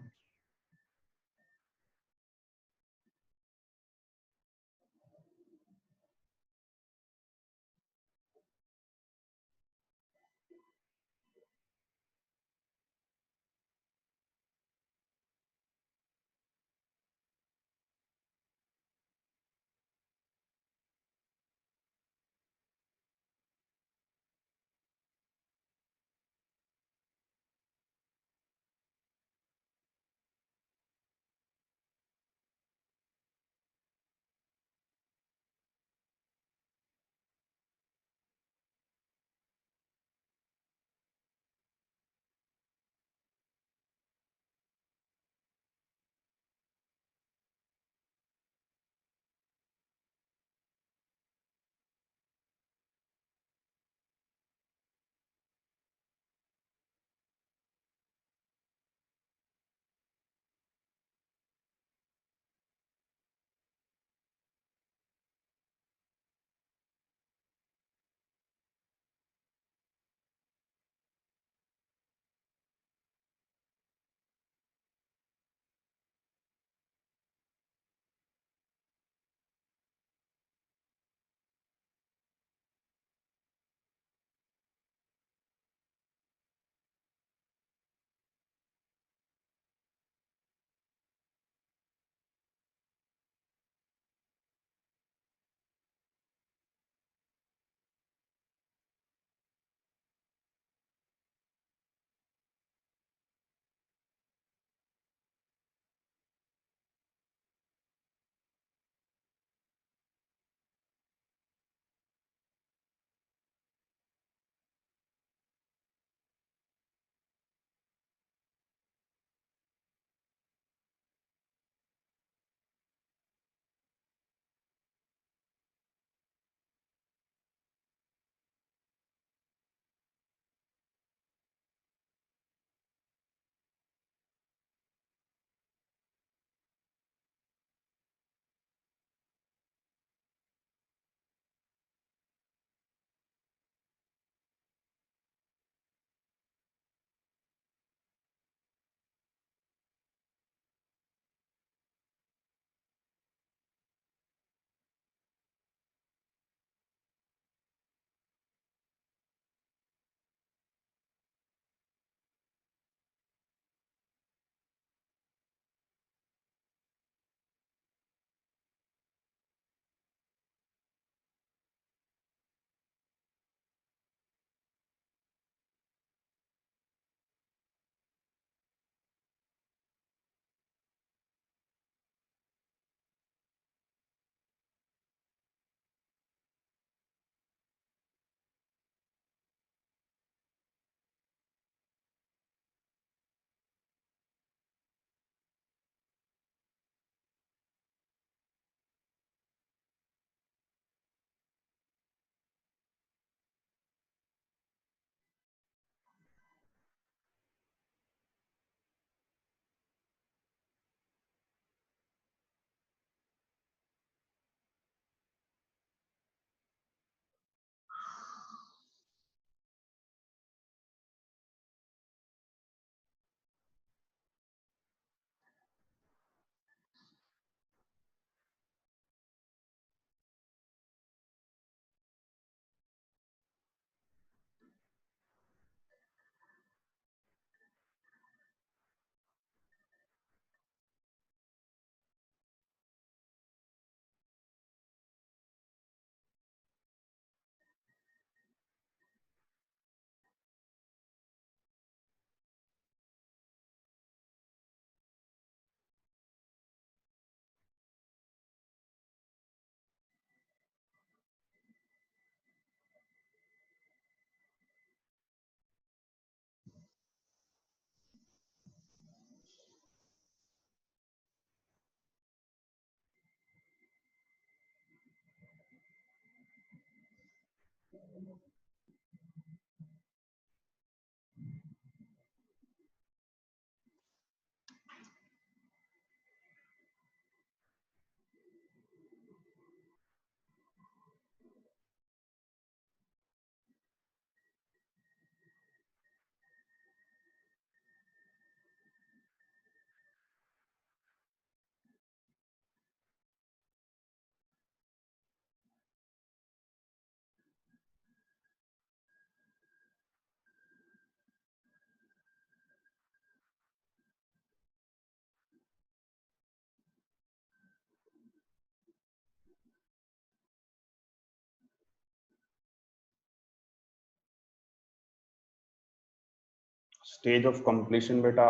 स्टेज ऑफ कंप्लीशन बेटा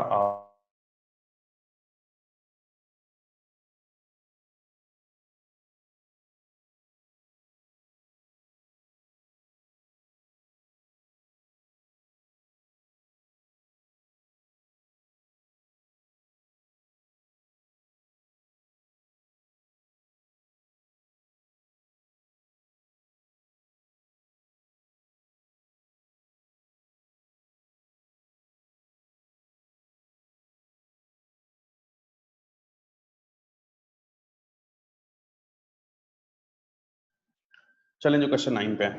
चलें जो क्वेश्चन 9 पे है।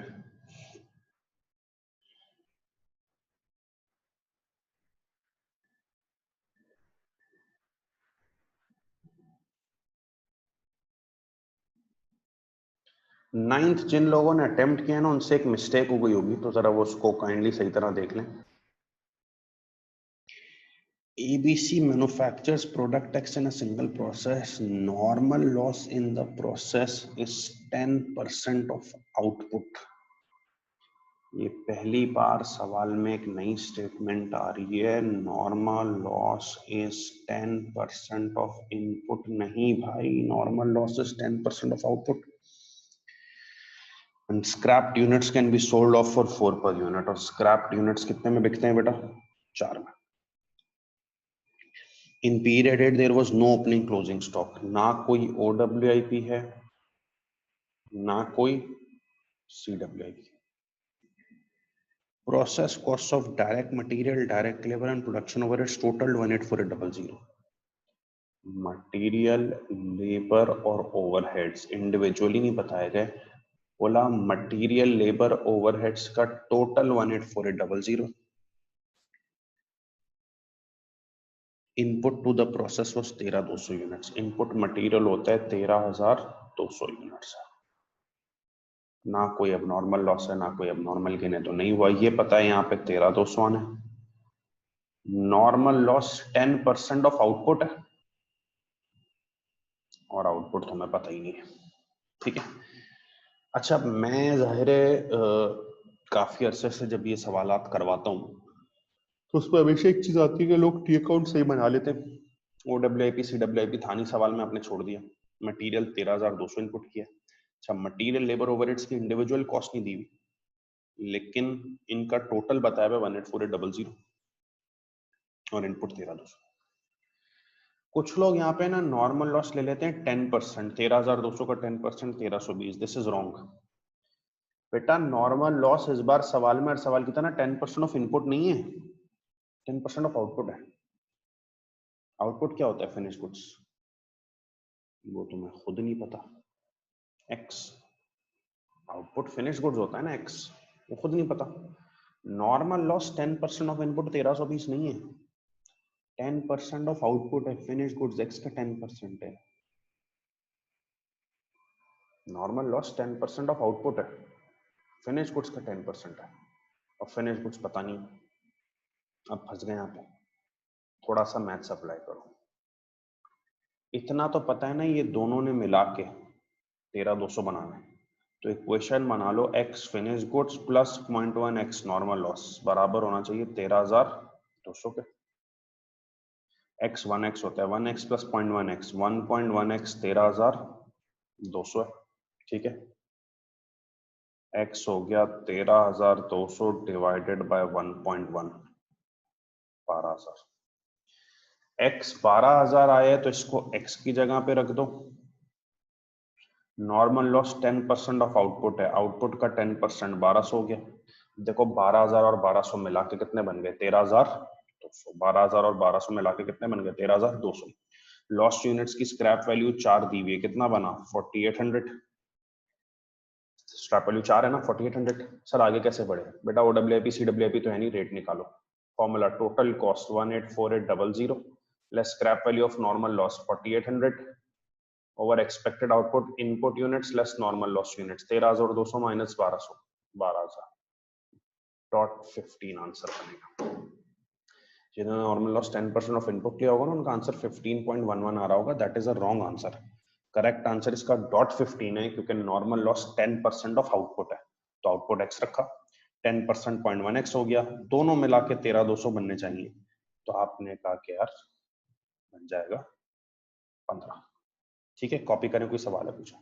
नाइन्थ जिन लोगों ने अटेम्प्ट किया ना उनसे एक मिस्टेक हो गई होगी, तो जरा वो उसको काइंडली सही तरह देख लें। ABC manufactures product X in a single process. Normal loss in the process is 10% of output. ये पहली बार सवाल में एक नई स्टेटमेंट आ रही है, normal loss is 10% of input. नहीं भाई, normal loss is 10% of output. And scrapped units can be sold off for 4 per unit। और scrapped units कितने में बिकते हैं बेटा? 4 में। In period end there was no opening closing stock। ना कोई OWIP है, ना कोई CWIP। Process costs of direct material, direct labor and production overheads totaled 184,800। Material, labour और ओवरहेड्स इंडिविजुअली नहीं बताए गए। बोला मटेरियल, लेबर, ओवरहेड्स का total 184,800। Input to the process was 13,200 units. Input material होता है 13,200 यूनिट्स। ना कोई अबनॉर्मल लॉस है, ना कोई अबनॉर्मल गेन है, तो नहीं हुआ। ये पता है यहाँ पे 13,200 आना है। नॉर्मल लॉस 10% ऑफ आउटपुट है, और आउटपुट तो हमें पता ही नहीं है। ठीक है। अच्छा, मैं जाहिर है काफी अरसे से जब ये सवालात करवाता हूँ तो उसमें हमेशा एक चीज आती है कि लोग टी अकाउंट सही बना लेते हैं। OWIP CWIP था नहीं सवाल में, आपने छोड़ दिया। मटेरियल 13,200 इनपुट किया। अच्छा, मटेरियल, लेबर, ओवरहेड्स की इंडिविजुअल कॉस्ट नहीं दी हुई, लेकिन इनका टोटल बताया हुआ 184,800 और इनपुट 13,200। कुछ लोग यहाँ पे ना नॉर्मल लॉस ले लेते हैं 10%। 13,200 का 10% 1,320। दिस इज रॉन्ग बेटा। नॉर्मल लॉस इस बार सवाल में, हर सवाल की तरह 10% ऑफ इनपुट नहीं है, 10% ऑफ आउटपुट है। आउटपुट क्या होता है? Finish goods. वो तुम्हें खुद नहीं पता। एक्स आउटपुट फिनिश गुड्स होता है ना, एक्स, वो खुद नहीं पता। नॉर्मल लॉस 10% ऑफ इनपुट 1,320 नहीं है, 10% ऑफ आउटपुट है। फिनिश गुड्स एक्स का 10% है। नॉर्मल लॉस 10% ऑफ आउटपुट है, फिनिश गुड्स का 10% है। और फिनिश गुड्स पता नहीं, अब फंस गए यहाँ पे। थोड़ा सा मैथ्स अप्लाई करो। इतना तो पता है ना, ये दोनों ने मिला के 13,200 बनाना है। तो इक्वेशन बना लो, x finish goods plus 0.1 x normal loss बराबर होना चाहिए 13,200 के। x 1x होता है, 1x प्लस 0.1x, 1.1x 13,200 है। ठीक है, x हो गया 13,200 डिवाइडेड बाय 1.1, 12,000। x 12,000 आया है तो इसको x की जगह पे रख दो। नॉर्मल लॉस 10% ऑफ आउटपुट है, आउटपुट का 10% 1200 हो गया। देखो 12,000 और 1200 मिला के कितने बन गए? 13,200। 12,000 और 1200 मिला के कितने बन गए? 13,200। लॉस्ट यूनिट्स की स्क्रैप वैल्यू 4 दी हुई है, कितना बना? 4800। स्क्रैप वैल्यू 4 है ना, 4800। सर आगे कैसे बढ़े? बेटा OWIP CWIP तो है नहीं, रेट निकालो। Formula total cost 184800 less scrap value of normal loss 4800 over expected output input units less normal loss units 13,200 minus 1200, 12,000.15 answer बनेगा। जिन्होंने नॉर्मल लॉस 10% ऑफ इनपुट लिया होगा ना, उनका आंसर 15.11 आ रहा होगा। That is a wrong answer. Correct answer इसका .15 है, क्योंकि नॉर्मल लॉस 10% ऑफ आउटपुट है, तो आउटपुट x रखा, 10% 0.1x हो गया, दोनों मिला के 13,200 बनने चाहिए, तो आपने कहा कि यार बन जाएगा 15। ठीक है, कॉपी करें, कोई सवाल है पूछो।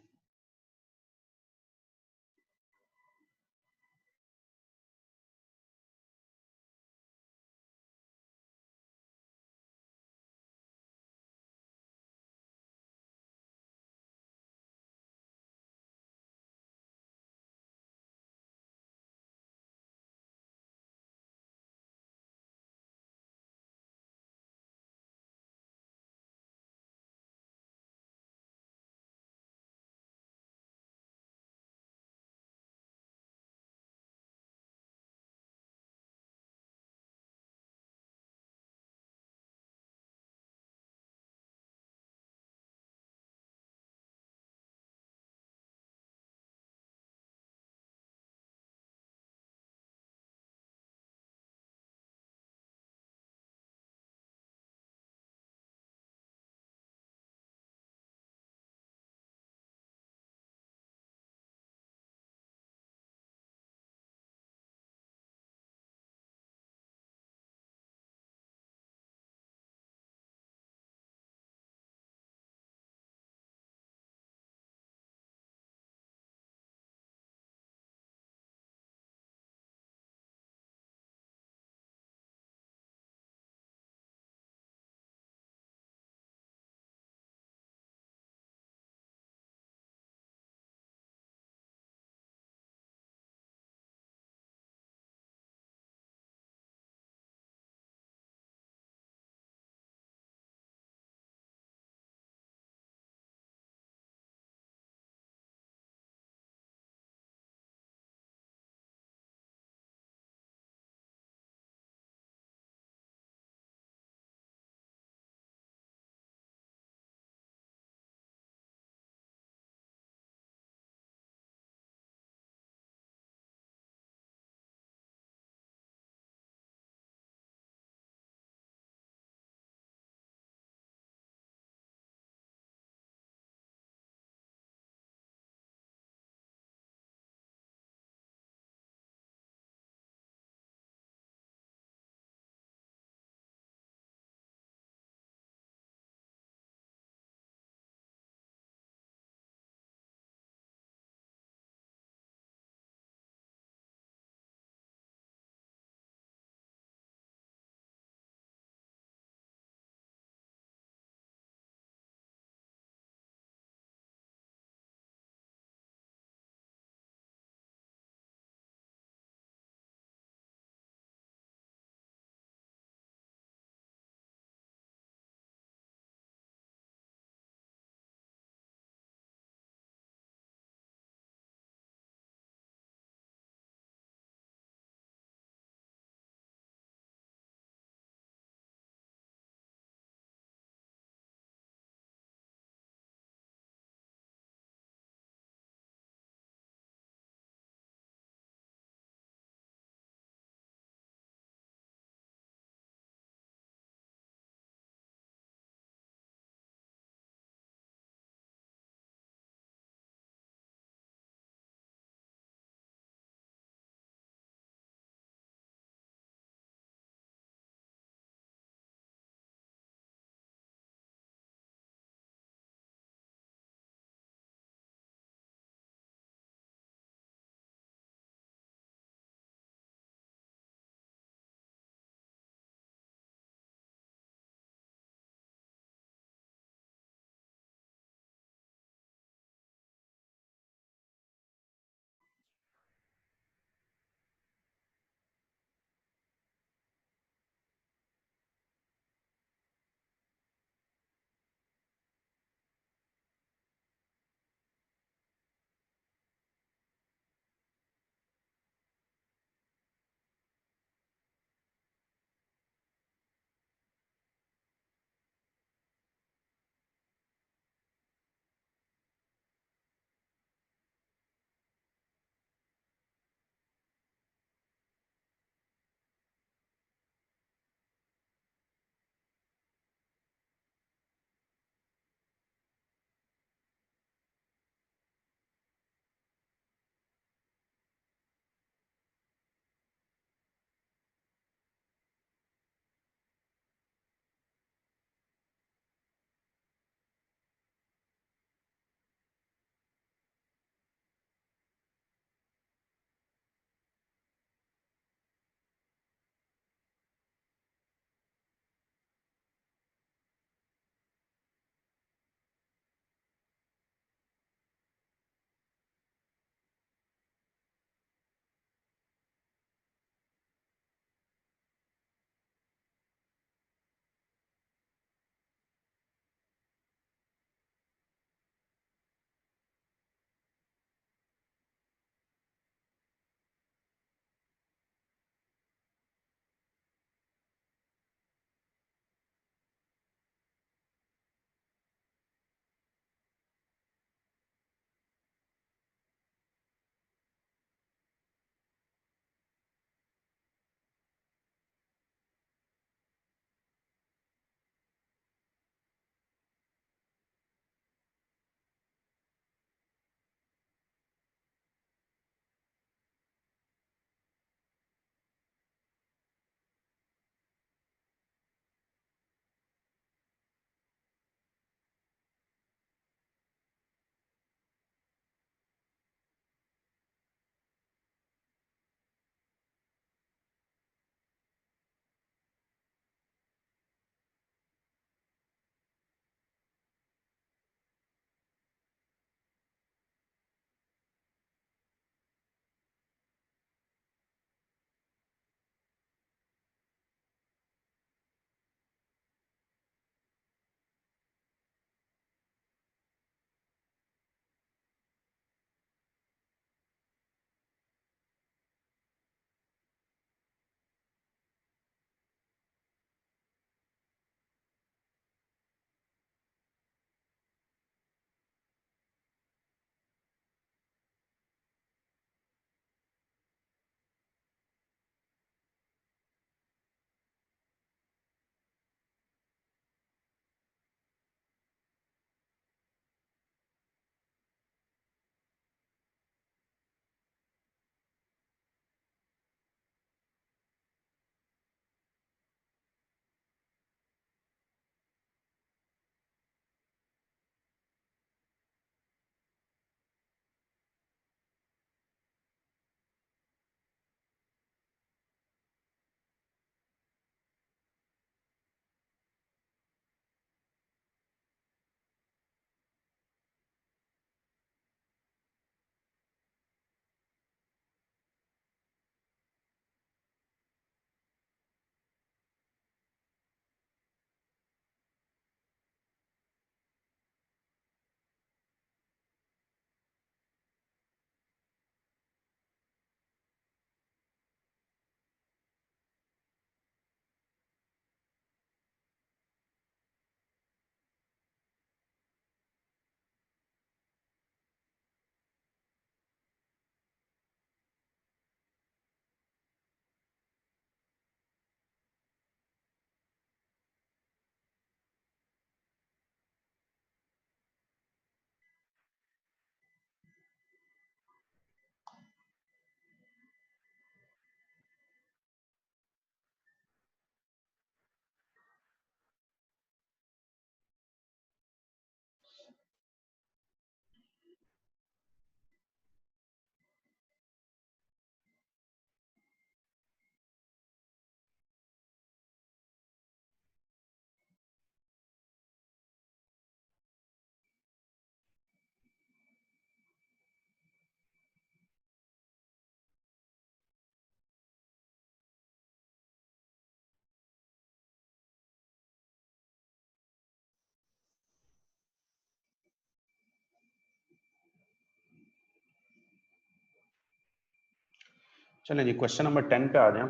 चलें जी क्वेश्चन नंबर 10 पे आ जाएं।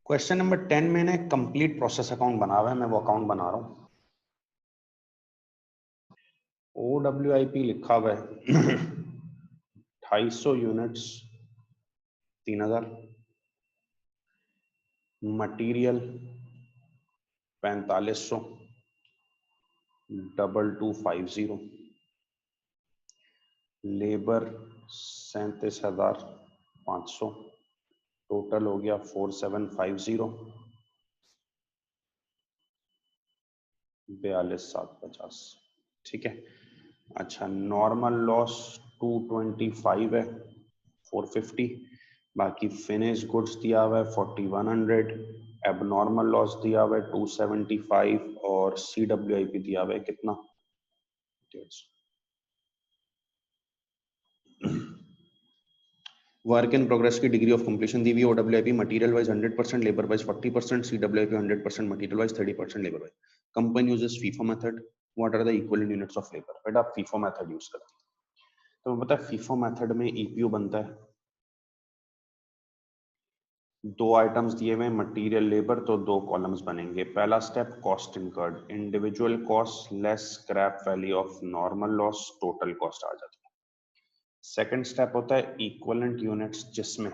क्वेश्चन नंबर 10 में ना कंप्लीट प्रोसेस अकाउंट बना हुआ है, मैं वो अकाउंट बना रहा हूँ। OWIP लिखा हुआ है 250 यूनिट्स 3000, मटीरियल 4500 2250, लेबर 37,500, टोटल हो गया 4750, 42,750। ठीक है। अच्छा, नॉर्मल लॉस 225 है 450, बाकी फिनिश गुड्स दिया हुआ है 4100, एबनॉर्मल लॉस दिया हुआ है 275 और CWIP दिया हुआ है कितना 150। वर्क इन प्रोग्रेस की डिग्री ऑफ कंप्लीशन दी हुई है। OWIP material wise 100%, labour wise 40%, CWIP 100%, material wise 30%, labour wise. Company uses FIFO method. What are the equivalent units of labour? बेटा आप फीफो मेथड यूज करते हैं तो पता है फीफो मेथड में EPU बनता है, दो आइटम्स दिए हुए मटेरियल लेबर, तो दो कॉलम्स बनेंगे। पहला step cost incurred, individual cost less scrap value of normal loss, total cost आ जाती है। सेकंड स्टेप होता है इक्विवेलेंट यूनिट्स, जिसमें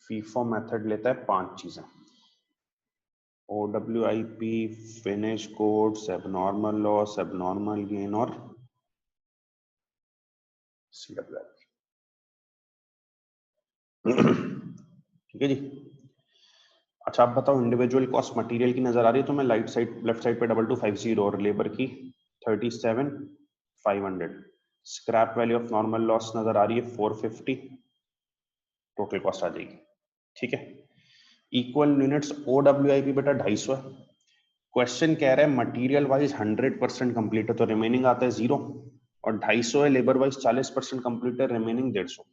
फीफो मेथड लेता है पांच चीजें, OWIP, finish goods, abnormal loss, abnormal gain और CWIP। ठीक है जी। अच्छा आप बताओ, इंडिविजुअल कॉस्ट मटेरियल की नजर आ रही है तो मैं लाइट साइड लेफ्ट साइड पे 2250 और लेबर की 37,500, scrap value of normal loss नजर आ रही है 450, टोटल कॉस्ट आ जाएगी। ठीक है। इक्वल यूनिट्स OWIP बेटा 250 है। क्वेश्चन कह रहा है मटेरियल वाइज 100% कंप्लीट है तो रिमेनिंग आता है 0, और 250 है, लेबर वाइज 40% कंप्लीट है, रिमेनिंग 150।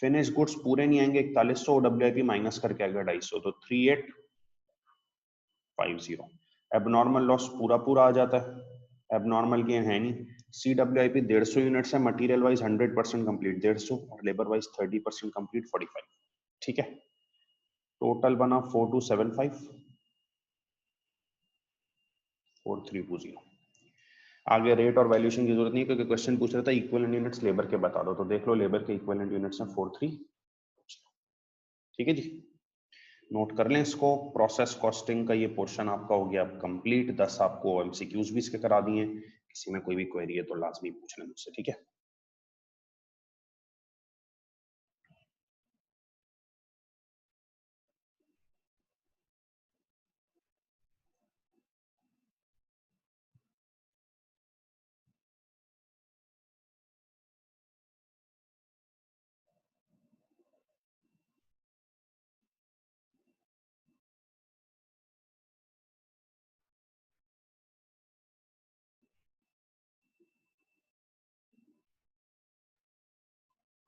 फिनिश गुड्स पूरे नहीं आएंगे 4100, OWIP माइनस करके आएगा 250, तो 3850। एबनॉर्मल लॉस पूरा पूरा आ जाता है, एबनॉर्मल गेन है नहीं। CWIP 150 यूनिट्स है, मटेरियल वाइज 100% कंप्लीट 150 और लेबर वाइज 30% कंप्लीट 45। ठीक है। टोटल बना 4275 4320। आगे रेट और वैल्यूएशन की जरूरत नहीं है क्योंकि क्वेश्चन पूछ रहा था इक्विवेलेंट यूनिट्स लेबर के बता दो, तो देख लो लेबर के इक्विवेलेंट यूनिट्स हैं 43। ठीक है जी, नोट कर लें इसको। प्रोसेस कॉस्टिंग का ये पोर्शन आपका हो गया कंप्लीट। 10 आपको MCQs भी इसके करा दिए। किसी में कोई भी क्वेरी है तो लाजमी पूछ लें मुझसे। ठीक है।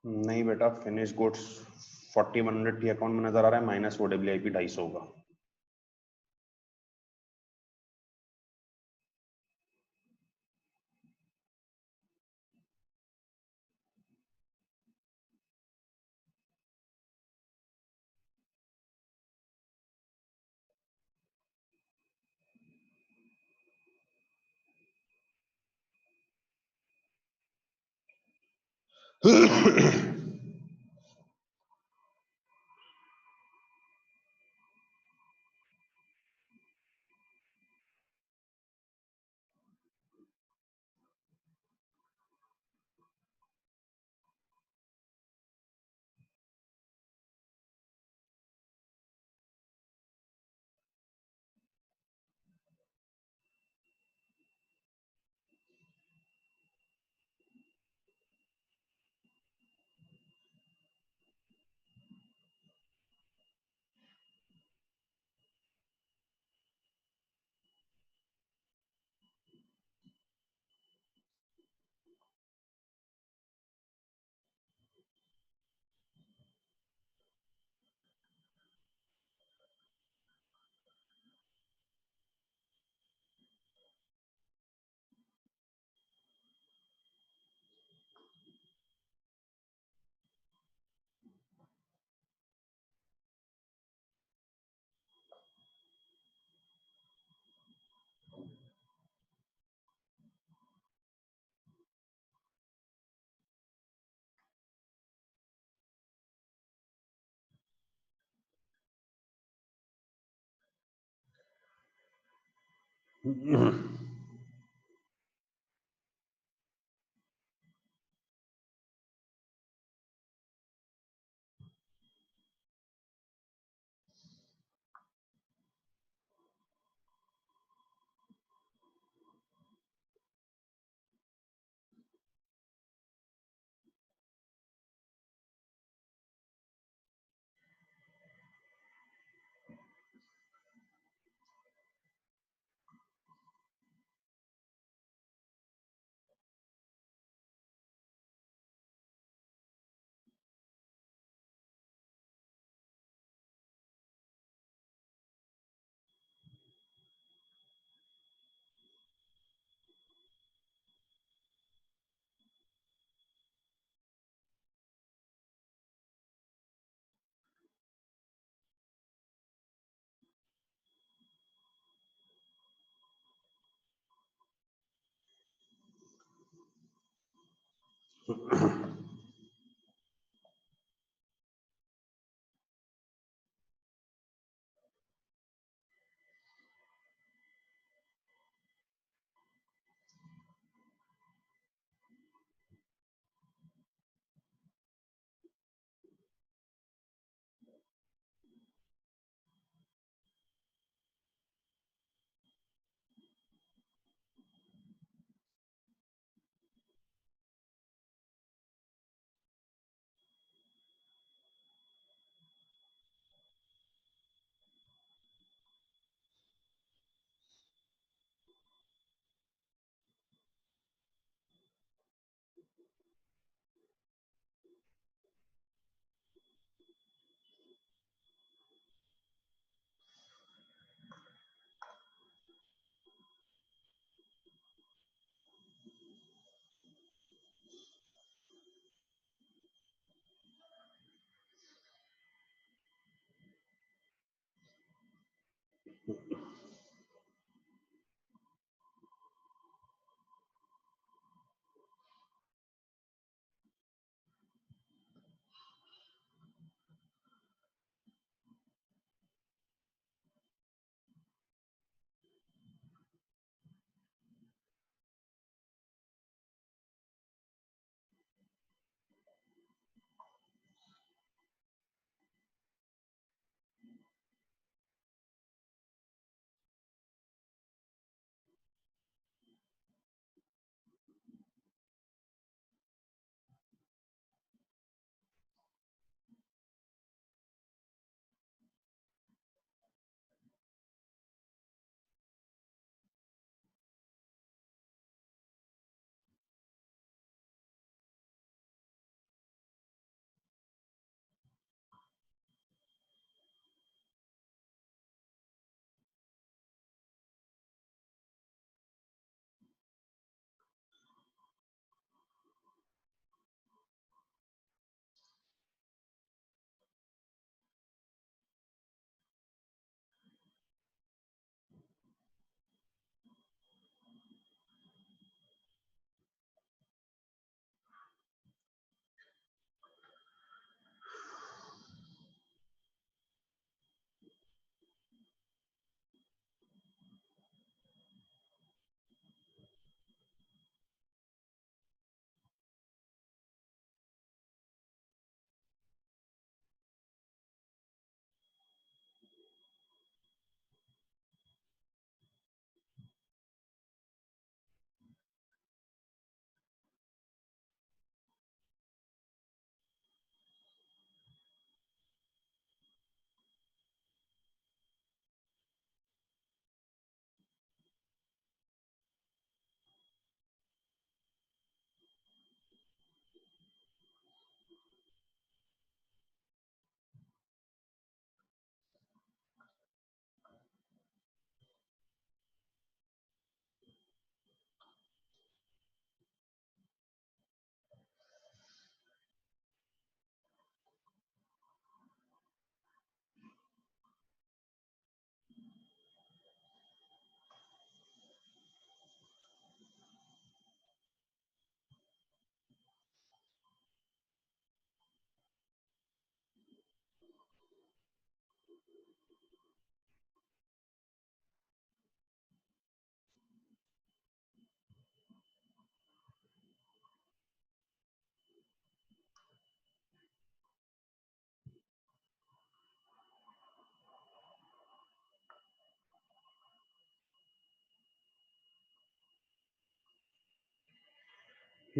नहीं बेटा, फिनिश गुड्स 4100 टी अकाउंट में नजर आ रहा है, माइनस OWIP 250 होगा।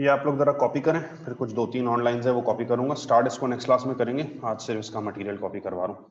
ये आप लोग जरा कॉपी करें, फिर कुछ 2-3 ऑनलाइन है वो कॉपी करूंगा। स्टार्ट इसको नेक्स्ट क्लास में करेंगे, आज सिर्फ इसका मटेरियल कॉपी करवा रहा हूँ।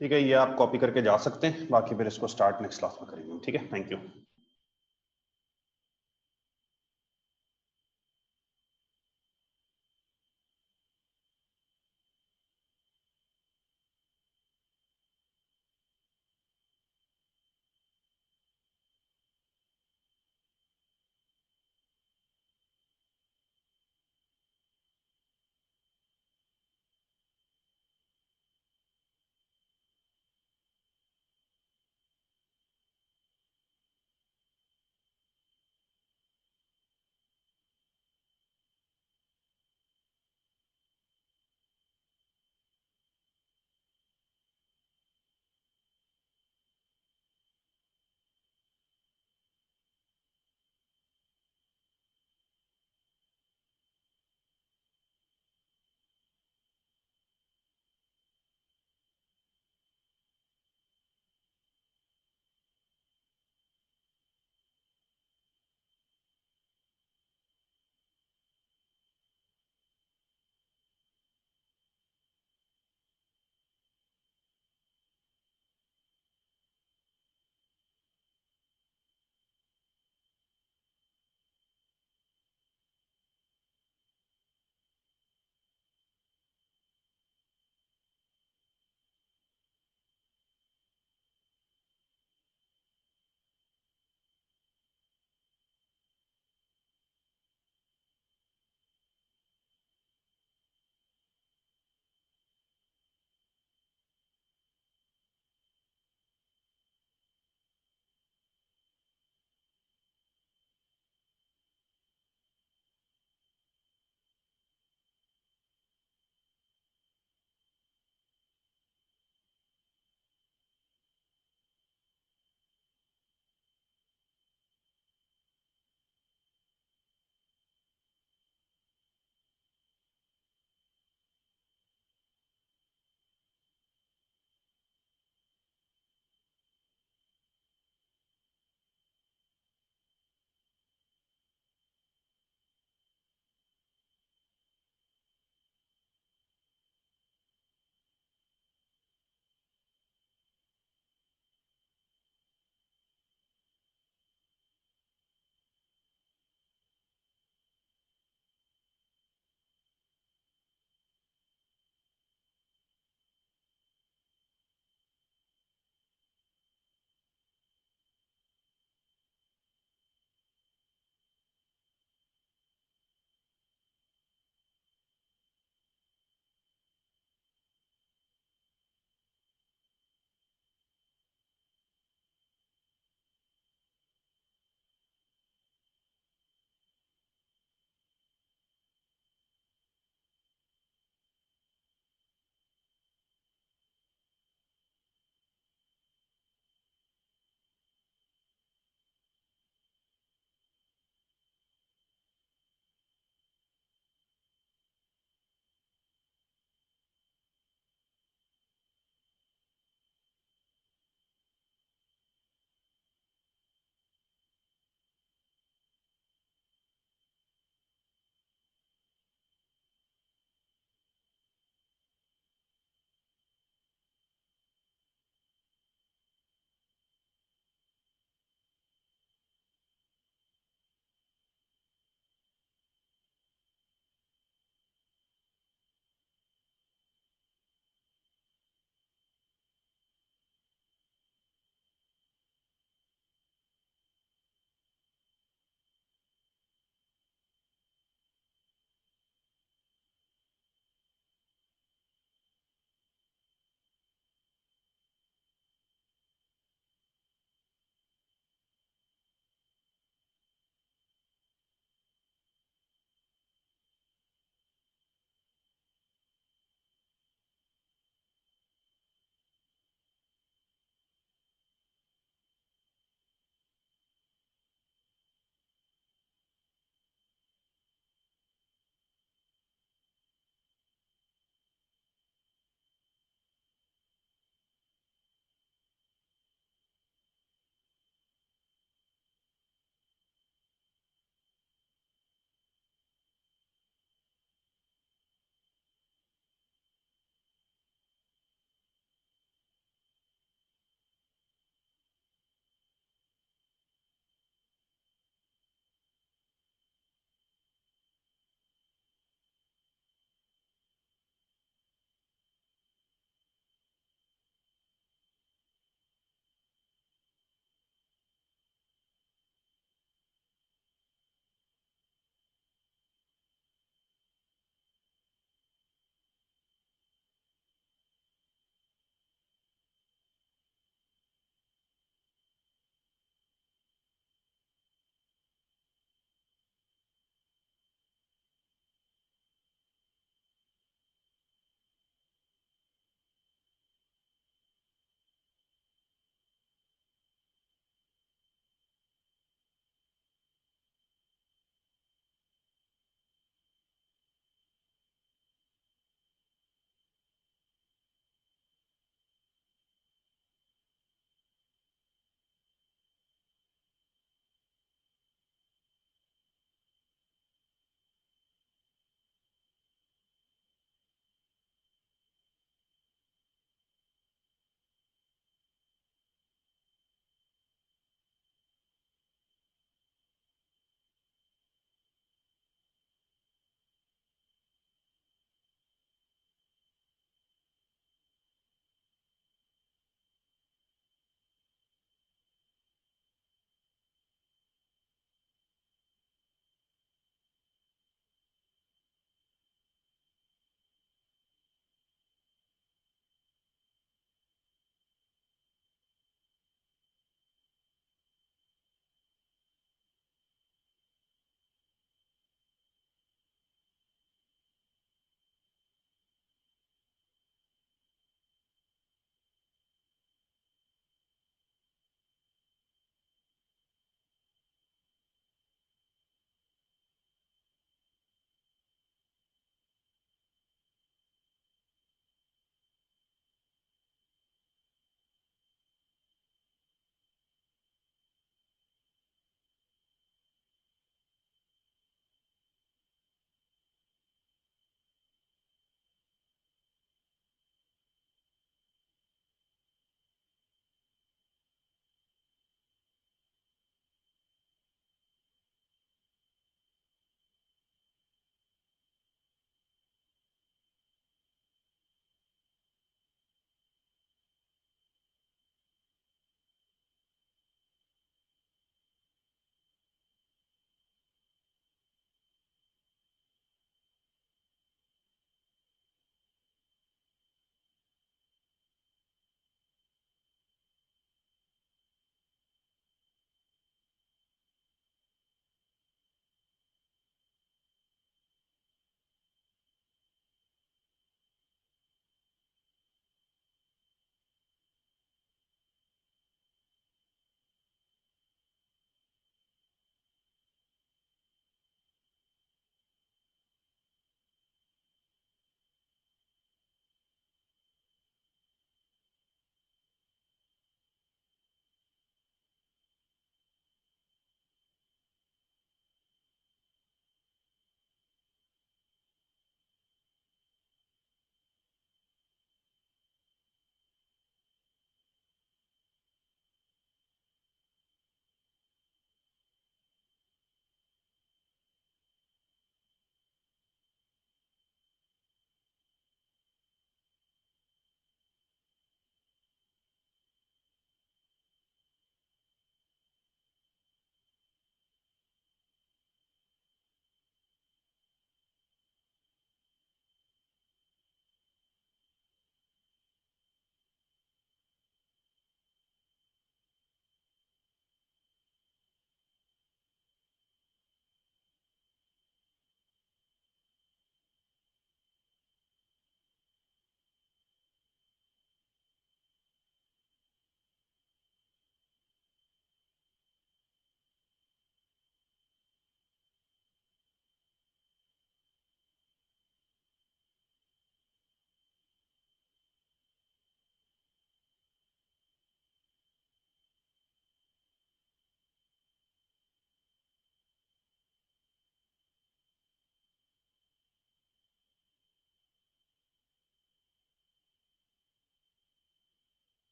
ठीक है, ये आप कॉपी करके जा सकते हैं, बाकी फिर इसको स्टार्ट नेक्स्ट क्लास में करेंगे। ठीक है, थैंक यू।